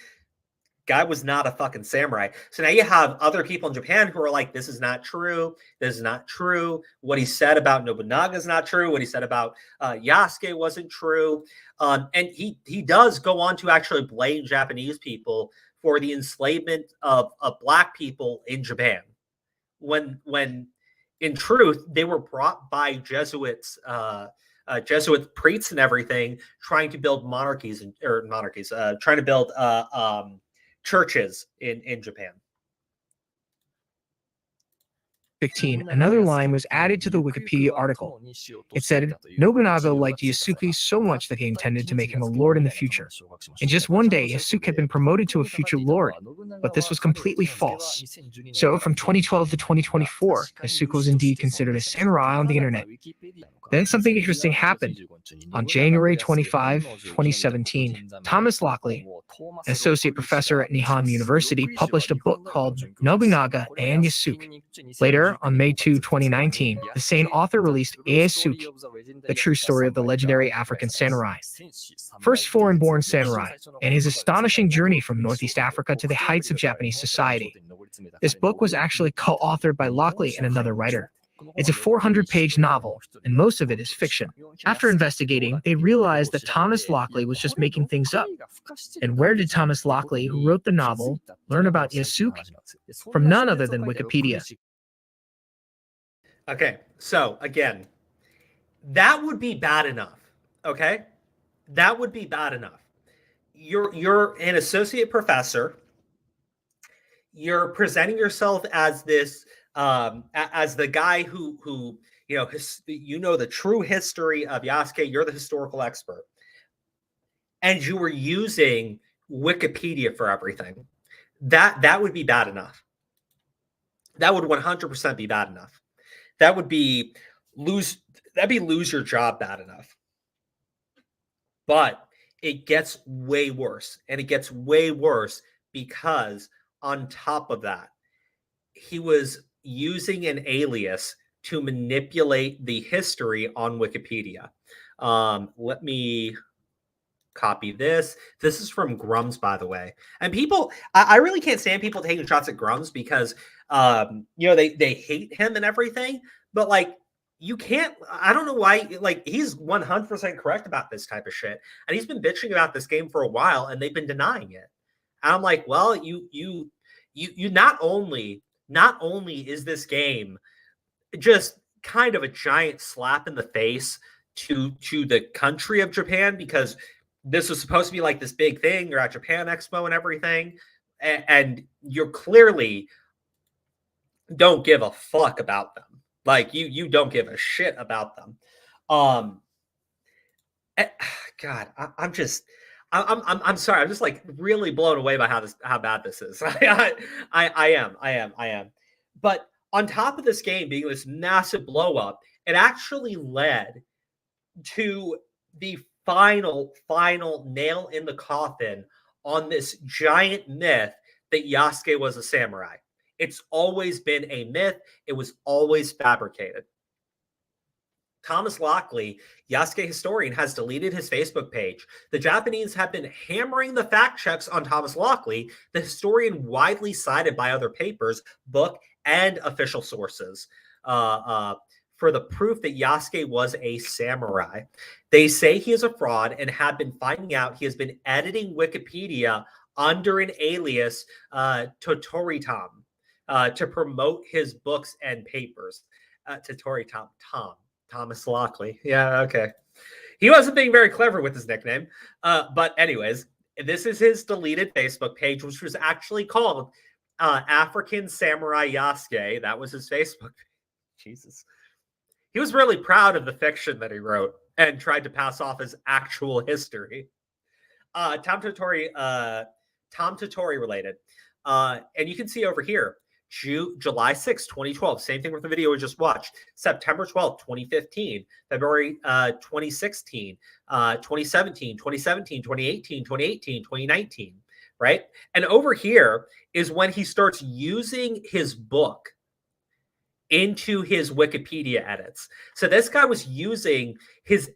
S8: guy was not a fucking samurai. So now you have other people in Japan who are like, this is not true. This is not true. What he said about Nobunaga is not true. What he said about Yasuke wasn't true. And he does go on to actually blame Japanese people for the enslavement of black people in Japan. When in truth, they were brought by Jesuits, Jesuit priests and everything, trying to build trying to build churches in Japan.
S13: 15, another line was added to the Wikipedia article. It said, Nobunaga liked Yasuke so much that he intended to make him a lord in the future. In just one day, Yasuke had been promoted to a future lord, but this was completely false. So from 2012 to 2024, Yasuke was indeed considered a samurai on the internet. Then something interesting happened. On January 25, 2017, Thomas Lockley, an associate professor at Nihon University, published a book called Nobunaga and Yasuke. Later, on May 2, 2019, the same author released Yasuke, the true story of the legendary African samurai, first foreign-born samurai, and his astonishing journey from Northeast Africa to the heights of Japanese society. This book was actually co-authored by Lockley and another writer. It's a 400-page novel, and most of it is fiction. After investigating, they realized that Thomas Lockley was just making things up. And where did Thomas Lockley, who wrote the novel, learn about Yasuke? From none other than Wikipedia.
S8: Okay, so again, that would be bad enough. Okay, that would be bad enough. You're an associate professor. You're presenting yourself as this, as the guy who the true history of Yasuke. You're the historical expert, and you were using Wikipedia for everything. That would be bad enough. That would 100% be bad enough. That would be lose your job bad enough. But it gets way worse. And it gets way worse because on top of that, he was using an alias to manipulate the history on Wikipedia. Let me copy this. This is from Grums, by the way. And people, I really can't stand people taking shots at Grums because they hate him and everything, but like, you can't, I don't know why, like, he's 100% correct about this type of shit. And he's been bitching about this game for a while and they've been denying it. And I'm like, well, you not only is this game just kind of a giant slap in the face to the country of Japan, because this was supposed to be like this big thing. You're at Japan Expo and everything, and you're clearly don't give a fuck about them. Like you don't give a shit about them. God, I'm sorry. I'm just like really blown away by how bad this is. I am. But on top of this game being this massive blow up, it actually led to the final nail in the coffin on this giant myth that Yasuke was a samurai. It's always been a myth. It was always fabricated. Thomas Lockley, Yasuke historian, has deleted his Facebook page. The Japanese have been hammering the fact checks on Thomas Lockley, the historian widely cited by other papers, book, and official sources for the proof that Yasuke was a samurai. They say he is a fraud and have been finding out he has been editing Wikipedia under an alias, Totoritom, to promote his books and papers. Totoritom, Thomas Lockley. Yeah, okay. He wasn't being very clever with his nickname. But anyways, this is his deleted Facebook page, which was actually called African Samurai Yasuke. That was his Facebook page. Jesus. He was really proud of the fiction that he wrote and tried to pass off as actual history. Tom Totori related. And you can see over here, July 6, 2012. Same thing with the video we just watched. September 12, 2015. February 2016, 2017, 2018, 2019, right? And over here is when he starts using his book into his Wikipedia edits. So this guy was using his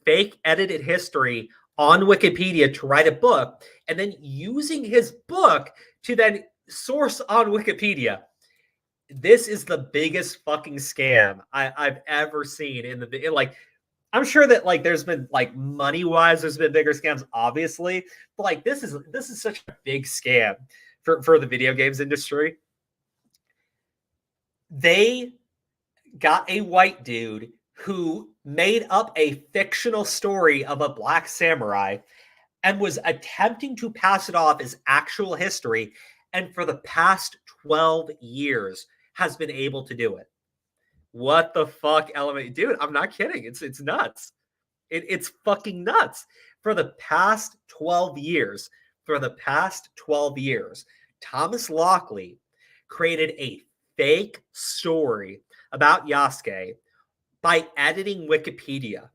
S8: fake edited history on Wikipedia to write a book, and then using his book to then source on Wikipedia. This is the biggest fucking scam I've ever seen I'm sure that like there's been like money wise, there's been bigger scams, obviously, but like this is such a big scam for the video games industry. They got a white dude who made up a fictional story of a black samurai and was attempting to pass it off as actual history, and for the past 12 years has been able to do it. What the fuck, element? Dude, I'm not kidding. It's nuts. It's fucking nuts. For the past 12 years, Thomas Lockley created a fake story about Yasuke by editing Wikipedia,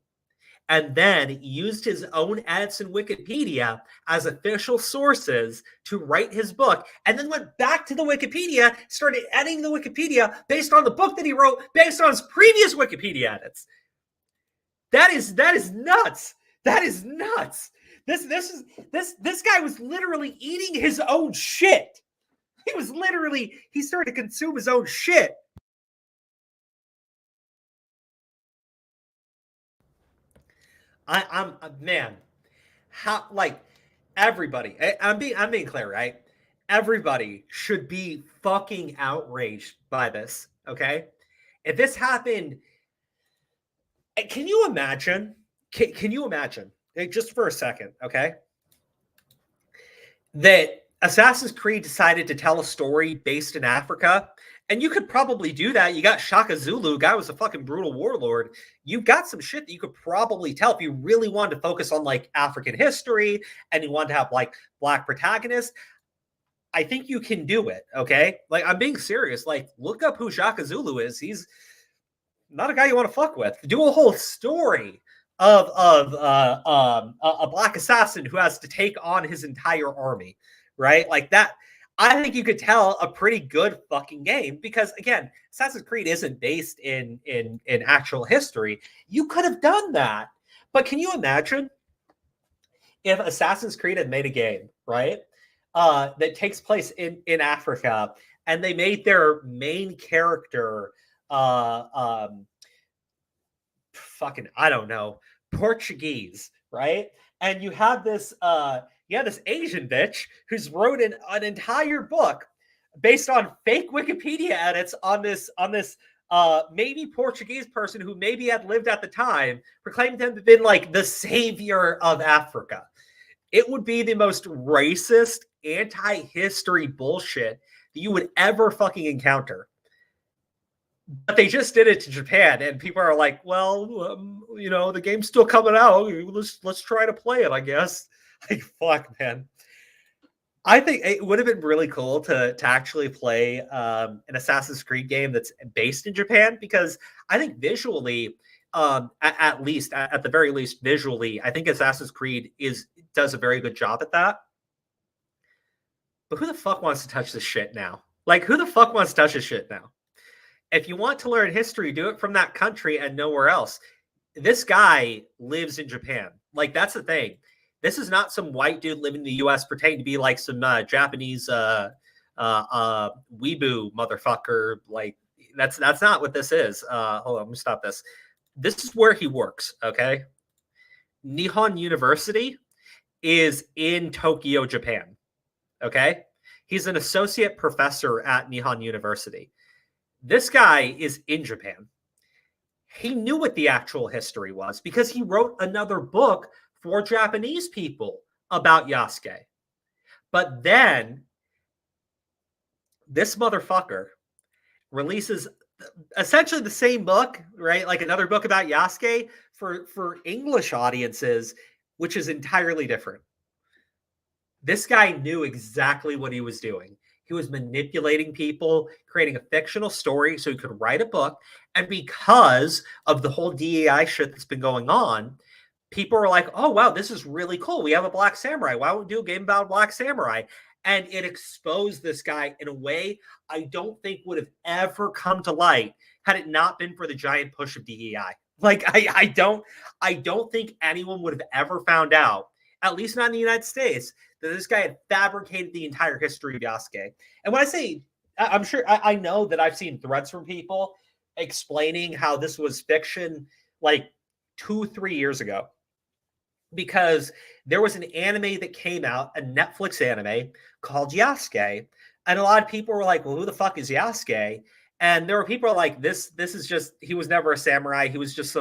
S8: and then used his own edits in Wikipedia as official sources to write his book, and then went back to the Wikipedia, started editing the Wikipedia based on the book that he wrote, based on his previous Wikipedia edits. That is nuts. That is nuts. This guy was literally eating his own shit. He started to consume his own shit. I'm man, how, like, everybody, I'm being clear, right? Everybody should be fucking outraged by this, okay? If this happened, can you imagine? Can you imagine, just for a second, okay, that Assassin's Creed decided to tell a story based in Africa? And you could probably do that. You got Shaka Zulu, guy was a fucking brutal warlord. You got some shit that you could probably tell if you really wanted to focus on like African history and you wanted to have like black protagonists. I think you can do it, okay? Like, I'm being serious. Like, look up who Shaka Zulu is. He's not a guy you want to fuck with. Do a whole story of a black assassin who has to take on his entire army, right? Like that. I think you could tell a pretty good fucking game because, again, Assassin's Creed isn't based in actual history. You could have done that. But can you imagine if Assassin's Creed had made a game, right, that takes place in Africa, and they made their main character fucking, I don't know, Portuguese, right? And you have this this Asian bitch who's wrote an entire book based on fake Wikipedia edits on this maybe Portuguese person who maybe had lived at the time proclaimed him to have been like the savior of Africa. It would be the most racist, anti-history bullshit that you would ever fucking encounter. But they just did it to Japan, and people are like, well, the game's still coming out. Let's try to play it, I guess. Like, fuck, man. I think it would have been really cool to actually play an Assassin's Creed game that's based in Japan, because I think visually, at the very least visually, I think Assassin's Creed does a very good job at that. But who the fuck wants to touch this shit now? Like, who the fuck wants to touch this shit now? If you want to learn history, do it from that country and nowhere else. This guy lives in Japan. Like, that's the thing. This is not some white dude living in the U.S. pretending to be like some Japanese weeaboo motherfucker. Like, that's not what this is. Hold on, let me stop this. This is where he works, okay? Nihon University is in Tokyo, Japan, okay? He's an associate professor at Nihon University. This guy is in Japan. He knew what the actual history was because he wrote another book for Japanese people about Yasuke. But then this motherfucker releases essentially the same book, right? Like another book about Yasuke for English audiences, which is entirely different. This guy knew exactly what he was doing. He was manipulating people, creating a fictional story so he could write a book. And because of the whole DEI shit that's been going on, people were like, oh, wow, this is really cool. We have a Black Samurai. Why don't we do a game about Black Samurai? And it exposed this guy in a way I don't think would have ever come to light had it not been for the giant push of DEI. Like, I don't think anyone would have ever found out, at least not in the United States, that this guy had fabricated the entire history of Yasuke. And when I say, I'm sure, I know that I've seen threads from people explaining how this was fiction like 2-3 years ago. Because there was an anime that came out, a Netflix anime called Yasuke. And a lot of people were like, well, who the fuck is Yasuke? And there were people like, this is just, he was never a samurai. He was just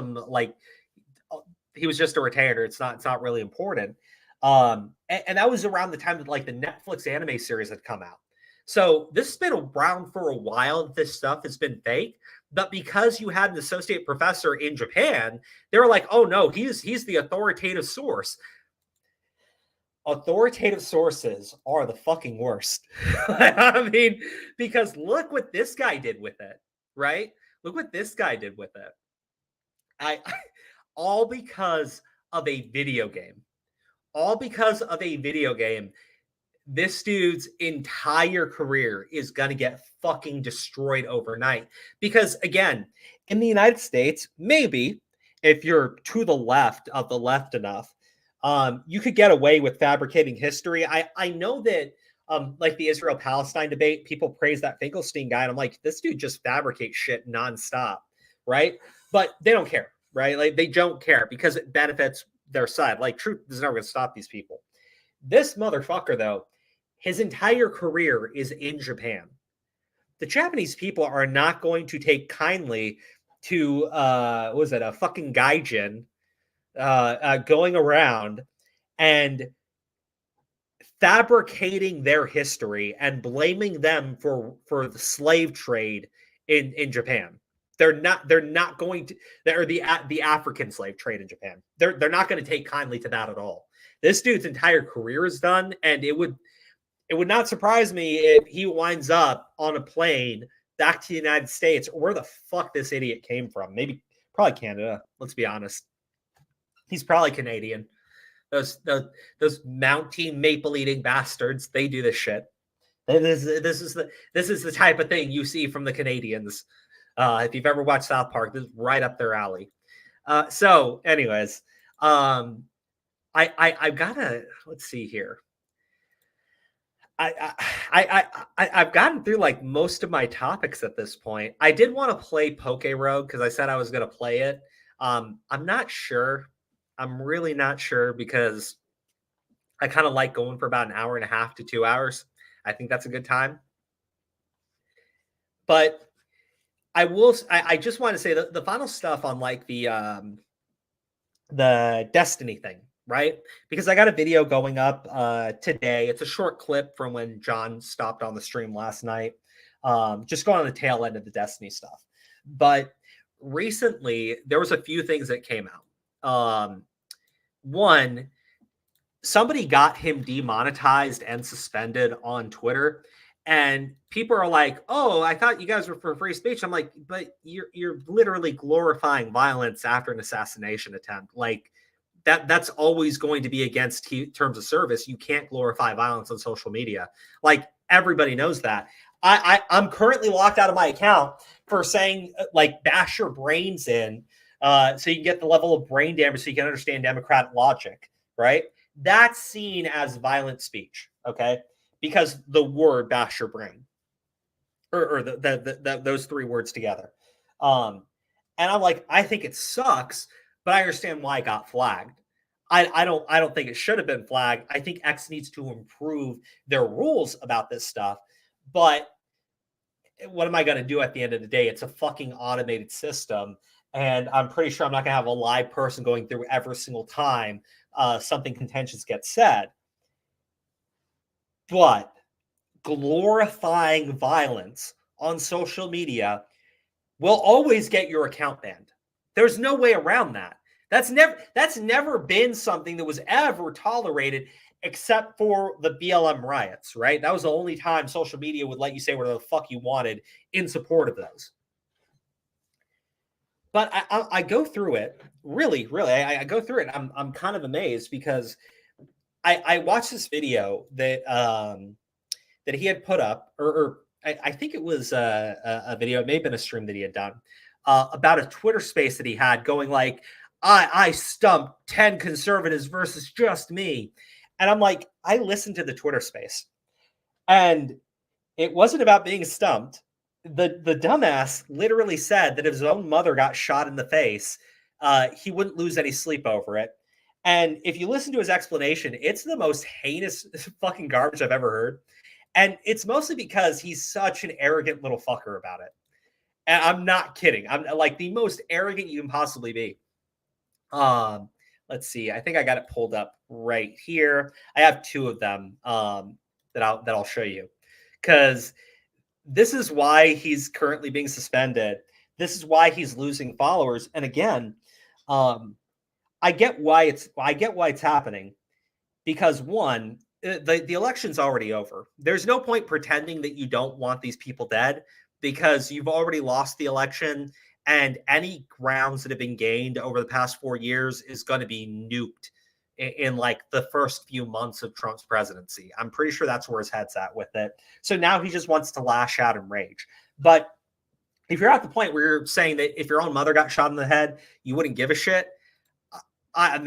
S8: he was just a retainer. It's not really important. And that was around the time that like the Netflix anime series had come out. So this has been around for a while. This stuff has been fake. But because you had an associate professor in Japan, they were like, oh no, he's the authoritative source. Authoritative sources are the fucking worst. I mean, because look what this guy did with it, right? Look what this guy did with it. All because of a video game. All because of a video game. This dude's entire career is going to get fucking destroyed overnight. Because, again, in the United States, maybe if you're to the left of the left enough, you could get away with fabricating history. I know that, like the Israel-Palestine debate, people praise that Finkelstein guy, and I'm like, this dude just fabricates shit nonstop, right? But they don't care, right? Like, they don't care because it benefits their side. Like, truth is never going to stop these people. This motherfucker, though, his entire career is in Japan. The Japanese people are not going to take kindly to, a fucking gaijin going around and fabricating their history and blaming them for the slave trade in Japan. They're not going to, or the African slave trade in Japan. They're not going to take kindly to that at all. This dude's entire career is done, and it would not surprise me if he winds up on a plane back to the United States, or where the fuck this idiot came from. Probably Canada. Let's be honest. He's probably Canadian. Those mountain maple eating bastards. They do this shit. This is the type of thing you see from the Canadians. If you've ever watched South Park, this is right up their alley. So, anyways, I've gotta, let's see here. I've gotten through like most of my topics at this point. I did want to play Poke Rogue because I said I was going to play it. I'm not sure. I'm really not sure because I kind of like going for about 1.5 to 2 hours. I think that's a good time. But I just want to say that the final stuff on like the Destiny thing, right? Because I got a video going up today. It's a short clip from when John stopped on the stream last night. Just going on the tail end of the Destiny stuff. But recently, there was a few things that came out. One, somebody got him demonetized and suspended on Twitter. And people are like, "Oh, I thought you guys were for free speech." I'm like, "But you're literally glorifying violence after an assassination attempt. Like that's always going to be against terms of service. You can't glorify violence on social media. Like everybody knows that. I'm currently locked out of my account for saying like bash your brains in, so you can get the level of brain damage so you can understand democratic logic, right? That's seen as violent speech, okay? Because the word bash your brain, or those three words together. And I'm like, I think it sucks, but I understand why it got flagged. I don't think it should have been flagged. I think X needs to improve their rules about this stuff. But what am I going to do at the end of the day? It's a fucking automated system. And I'm pretty sure I'm not going to have a live person going through every single time something contentious gets said. But glorifying violence on social media will always get your account banned. There's no way around that. That's never been something that was ever tolerated except for the BLM riots, right? That was the only time social media would let you say whatever the fuck you wanted in support of those. But I go through it, really, I go through it. I'm kind of amazed because I watched this video that that he had put up, or I think it was a video, it may have been a stream that he had done, about a Twitter space that he had going like, I stumped 10 conservatives versus just me. And I'm like, I listened to the Twitter space and it wasn't about being stumped. The dumbass literally said that if his own mother got shot in the face, he wouldn't lose any sleep over it. And if you listen to his explanation, it's the most heinous fucking garbage I've ever heard. And it's mostly because he's such an arrogant little fucker about it. And I'm not kidding. I'm like the most arrogant you can possibly be. Let's see. I think I got it pulled up right here. I have two of them that I'll show you, because this is why he's currently being suspended. This is why he's losing followers. And again, I get why it's happening, because one, the election's already over. There's no point pretending that you don't want these people dead, because you've already lost the election, and any grounds that have been gained over the past 4 years is going to be nuked in like the first few months of Trump's presidency. I'm pretty sure that's where his head's at with it. So now he just wants to lash out and rage. But if you're at the point where you're saying that if your own mother got shot in the head, you wouldn't give a shit, I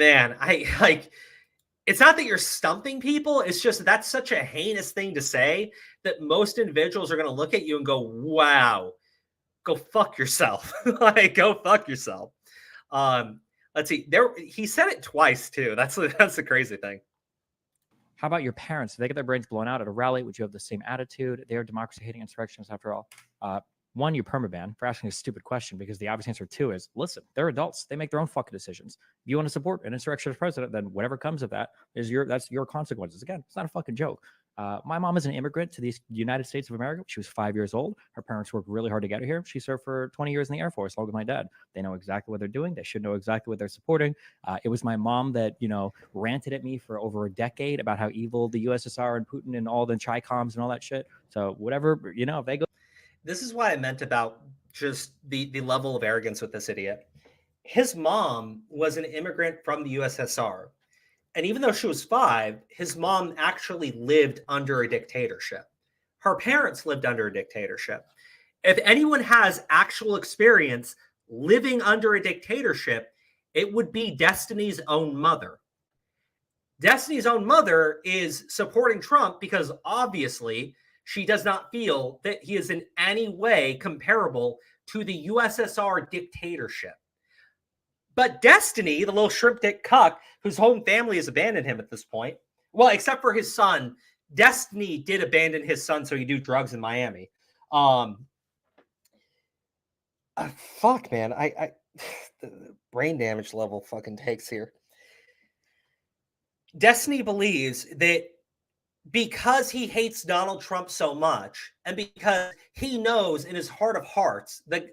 S8: like, it's not that you're stumping people. It's just that's such a heinous thing to say that most individuals are going to look at you and go, wow, go fuck yourself. Like, go fuck yourself. Let's see. He said it twice too. That's the crazy thing.
S14: How about your parents? If they get their brains blown out at a rally, would you have the same attitude? They are democracy-hating insurrectionists after all. One, you permaban for asking a stupid question, because the obvious answer two is, listen, they're adults. They make their own fucking decisions. If you want to support an insurrectionist president, then whatever comes of that that's your consequences. Again, it's not a fucking joke. My mom is an immigrant to the United States of America. She was 5 years old. Her parents worked really hard to get her here. She served for 20 years in the Air Force, along with my dad. They know exactly what they're doing. They should know exactly what they're supporting. It was my mom that, ranted at me for over a decade about how evil the USSR and Putin and all the Chi-Coms and all that shit. So whatever, if they go.
S8: This is what I meant about just the level of arrogance with this idiot. His mom was an immigrant from the USSR. And even though she was 5, his mom actually lived under a dictatorship. Her parents lived under a dictatorship. If anyone has actual experience living under a dictatorship, it would be Destiny's own mother. Destiny's own mother is supporting Trump because obviously she does not feel that he is in any way comparable to the USSR dictatorship. But Destiny, the little shrimp dick cuck, whose home family has abandoned him at this point, well, except for his son, Destiny did abandon his son so he do drugs in Miami. Fuck, man. The brain damage level fucking takes here. Destiny believes that because he hates Donald Trump so much, and because he knows in his heart of hearts that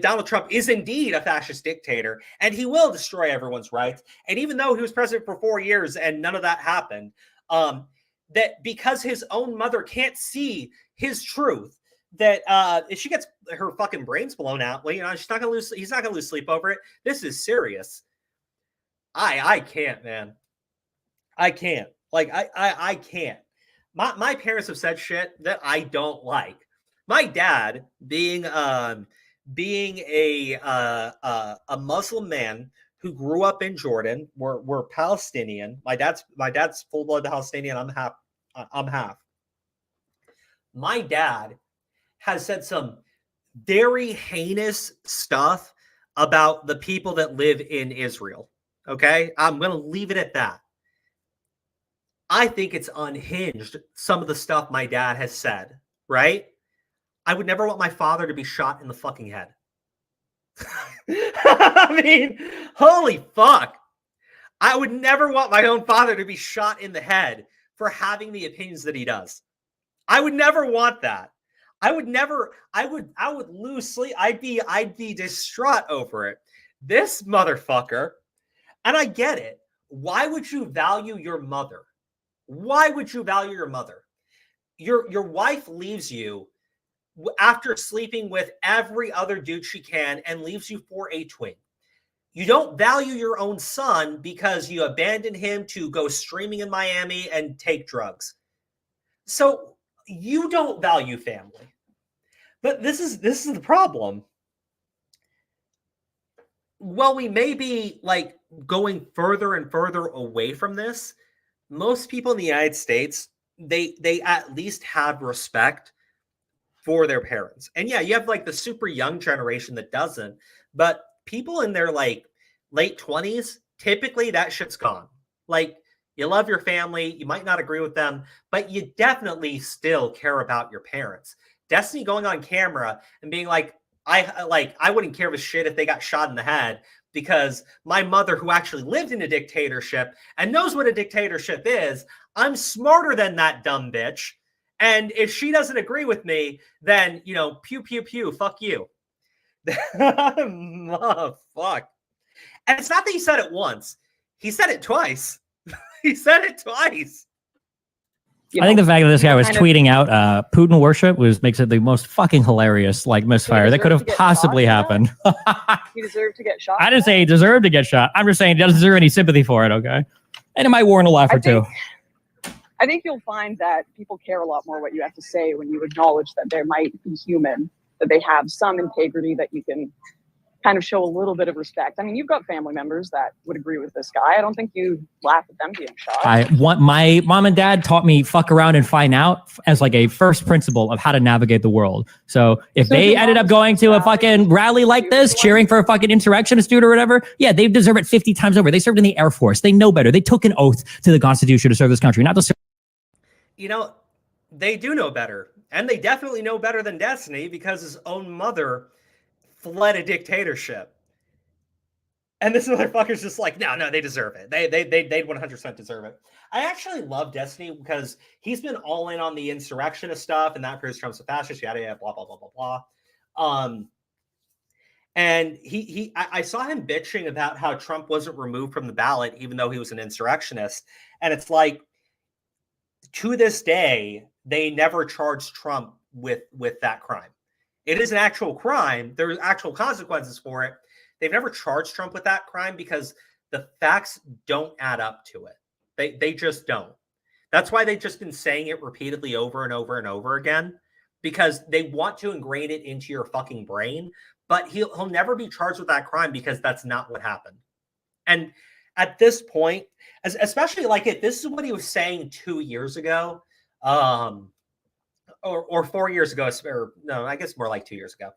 S8: Donald Trump is indeed a fascist dictator, and he will destroy everyone's rights. And even though he was president for 4 years and none of that happened, that because his own mother can't see his truth, that if she gets her fucking brains blown out, well, she's not gonna lose. He's not gonna lose sleep over it. This is serious. I can't, man. I can't. Like I can't. My parents have said shit that I don't like. My dad, being a Muslim man who grew up in Jordan, we're Palestinian. My dad's full blood Palestinian. I'm half. My dad has said some very heinous stuff about the people that live in Israel. Okay, I'm gonna leave it at that. I think it's unhinged, some of the stuff my dad has said, right? I would never want my father to be shot in the fucking head. I mean, holy fuck. I would never want my own father to be shot in the head for having the opinions that he does. I would never want that. I would lose sleep. I'd be distraught over it. This motherfucker, and I get it. Why would you value your mother? Why would you value your mother? Your wife leaves you after sleeping with every other dude she can and leaves you for a twin. You don't value your own son because you abandoned him to go streaming in Miami and take drugs. So you don't value family. But this is the problem. Well, we may be like going further and further away from this. Most people in the United States, they at least have respect for their parents. And yeah, you have like the super young generation that doesn't, but people in their like late 20s, typically that shit's gone. Like, you love your family, you might not agree with them, but you definitely still care about your parents. Destiny going on camera and being like, I wouldn't care a shit if they got shot in the head, because my mother, who actually lived in a dictatorship and knows what a dictatorship is, I'm smarter than that dumb bitch. And if she doesn't agree with me, then, pew, pew, pew, fuck you. Oh, fuck. And it's not that he said it once. He said it twice. He said it twice.
S14: I think the fact that this guy was tweeting out Putin worship makes it the most fucking hilarious misfire that could have possibly happened.
S15: He deserved to get shot.
S14: I didn't say he deserved to get shot. I'm just saying he doesn't deserve any sympathy for it, okay? And it might warrant a laugh or two.
S15: I think you'll find that people care a lot more what you have to say when you acknowledge that they might be human, that they have some integrity, that you can kind of show a little bit of respect. I mean, you've got family members that would agree with this guy. I don't think you laugh at them being shot.
S14: My mom and dad taught me fuck around and find out as like a first principle of how to navigate the world. So if they ended up going to a fucking rally like this, cheering for a fucking insurrectionist dude or whatever, yeah, they deserve it 50 times over. They served in the Air Force. They know better. They took an oath to the Constitution to serve this country, not to serve.
S8: They do know better. And they definitely know better than Destiny, because his own mother fled a dictatorship. And this motherfucker's just like, no, they deserve it. They 100% deserve it. I actually love Destiny because he's been all in on the insurrectionist stuff, and that proves Trump's a fascist, yada, yada, blah, blah, blah, blah, blah. And I saw him bitching about how Trump wasn't removed from the ballot, even though he was an insurrectionist. And it's like, to this day, they never charged Trump with that crime. It is an actual crime. There's actual consequences for it. They've never charged Trump with that crime because the facts don't add up to it. They just don't. That's why they've just been saying it repeatedly over and over and over again, because they want to ingrain it into your fucking brain. But he'll never be charged with that crime because that's not what happened. And at this point, especially like this is what he was saying 2 years ago. Or 4 years ago, or no, I guess more like 2 years ago.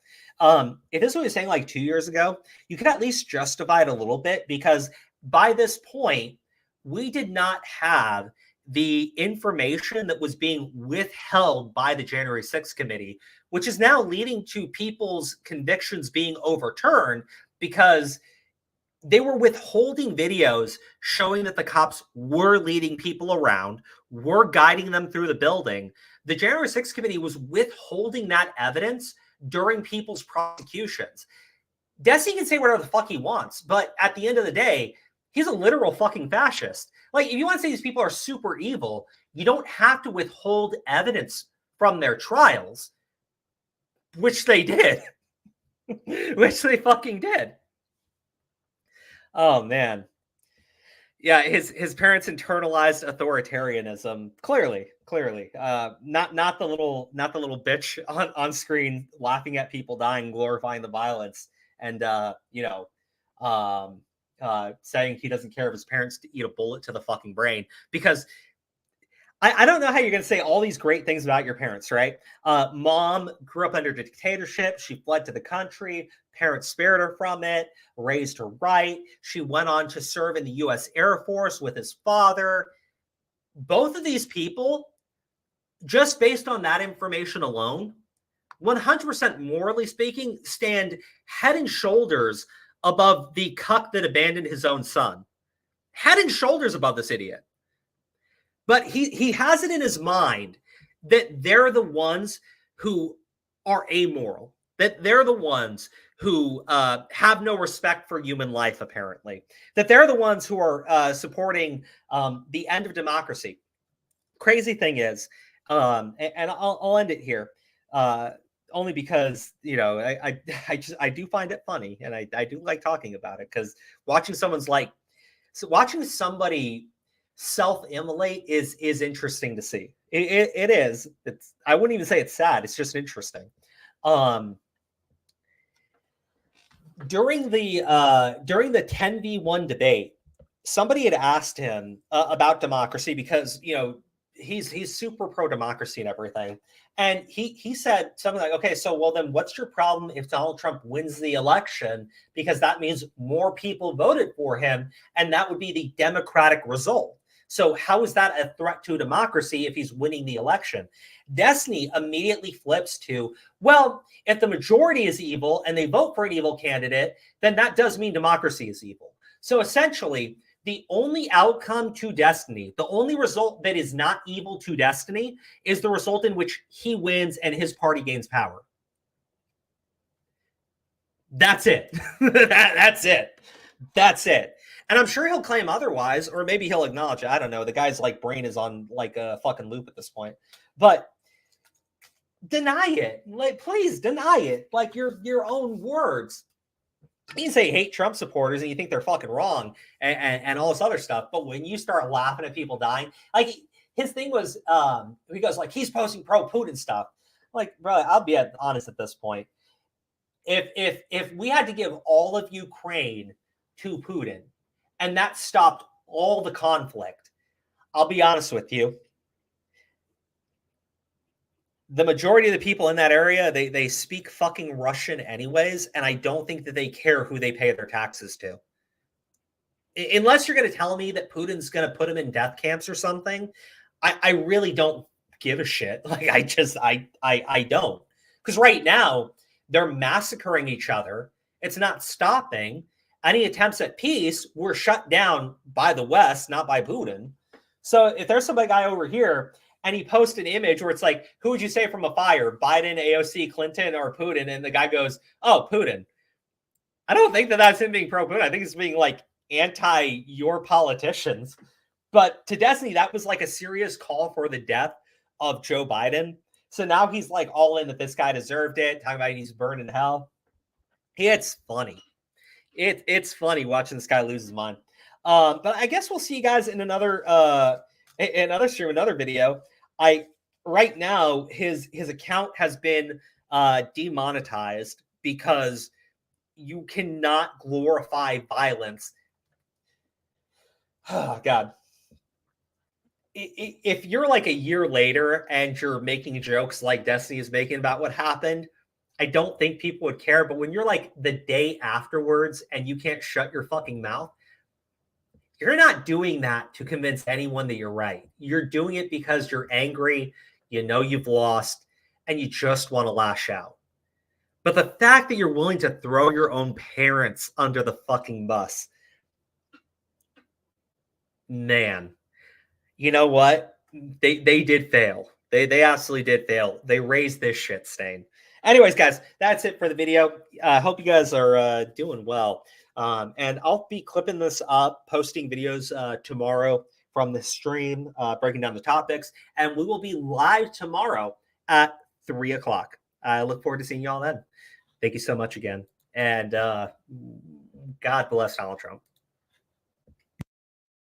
S8: If this is what he was saying like 2 years ago, you could at least justify it a little bit, because by this point, we did not have the information that was being withheld by the January 6th committee, which is now leading to people's convictions being overturned because they were withholding videos showing that the cops were leading people around, were guiding them through the building. The January 6th committee was withholding that evidence during people's prosecutions. Desi can say whatever the fuck he wants, but at the end of the day, he's a literal fucking fascist. Like, if you want to say these people are super evil, you don't have to withhold evidence from their trials, which they did. Which they fucking did. Oh man. Yeah, his parents internalized authoritarianism. Clearly. Not the little bitch on screen laughing at people dying, glorifying the violence, and saying he doesn't care if his parents eat a bullet to the fucking brain. Because I don't know how you're going to say all these great things about your parents, right? Mom grew up under dictatorship. She fled to the country. Parents spared her from it, raised her right. She went on to serve in the U.S. Air Force with his father. Both of these people, just based on that information alone, 100% morally speaking, stand head and shoulders above the cuck that abandoned his own son. Head and shoulders above this idiot. But he has it in his mind that they're the ones who are amoral, that they're the ones who have no respect for human life, apparently, that they're the ones who are supporting the end of democracy. Crazy thing is, and I'll end it here, only because, I do find it funny, and I do like talking about it, because watching somebody self-immolate is interesting to see. It is. I wouldn't even say it's sad. It's just interesting. During the 10v1 debate, somebody had asked him about democracy, because he's super pro-democracy and everything, and he said something like, okay, so well then what's your problem if Donald Trump wins the election, because that means more people voted for him, and that would be the Democratic result. So how is that a threat to democracy if he's winning the election? Destiny immediately flips to, well, if the majority is evil and they vote for an evil candidate, then that does mean democracy is evil. So essentially, the only outcome to Destiny, the only result that is not evil to Destiny, is the result in which he wins and his party gains power. That's it. That's it. That's it. And I'm sure he'll claim otherwise, or maybe he'll acknowledge it. I don't know. The guy's brain is on a fucking loop at this point. But deny it. Please deny it. Your own words. You can say hate Trump supporters and you think they're fucking wrong and all this other stuff. But when you start laughing at people dying, his thing was, he goes he's posting pro-Putin stuff. Bro, I'll be honest at this point. If we had to give all of Ukraine to Putin, and that stopped all the conflict, I'll be honest with you, the majority of the people in that area, they speak fucking Russian anyways, and I don't think that they care who they pay their taxes to. Unless you're going to tell me that Putin's going to put them in death camps or something, I really don't give a shit. I don't. Because right now, they're massacring each other. It's not stopping. Any attempts at peace were shut down by the West, not by Putin. So if there's some guy over here and he posts an image where it's who would you say from a fire, Biden, AOC, Clinton, or Putin? And the guy goes, oh, Putin. I don't think that's him being pro-Putin. I think it's being anti your politicians. But to Destiny, that was a serious call for the death of Joe Biden. So now he's all in that this guy deserved it, talking about he's burned in hell. It's funny. It's funny watching this guy lose his mind. But I guess we'll see you guys in another stream, another video. Right now his account has been demonetized because you cannot glorify violence. Oh God. If you're a year later and you're making jokes like Destiny is making about what happened, I don't think people would care. But when you're the day afterwards and you can't shut your fucking mouth, You're not doing that to convince anyone that you're right. You're doing it because you're angry, you know you've lost, and you just want to lash out. But the fact that you're willing to throw your own parents under the fucking bus, man, you know what? They did fail. They absolutely did fail. They raised this shit stain. Anyways, guys, that's it for the video. I hope you guys are doing well. And I'll be clipping this up, posting videos tomorrow from the stream, breaking down the topics. And we will be live tomorrow at 3 o'clock. I look forward to seeing you all then. Thank you so much again. And God bless Donald Trump.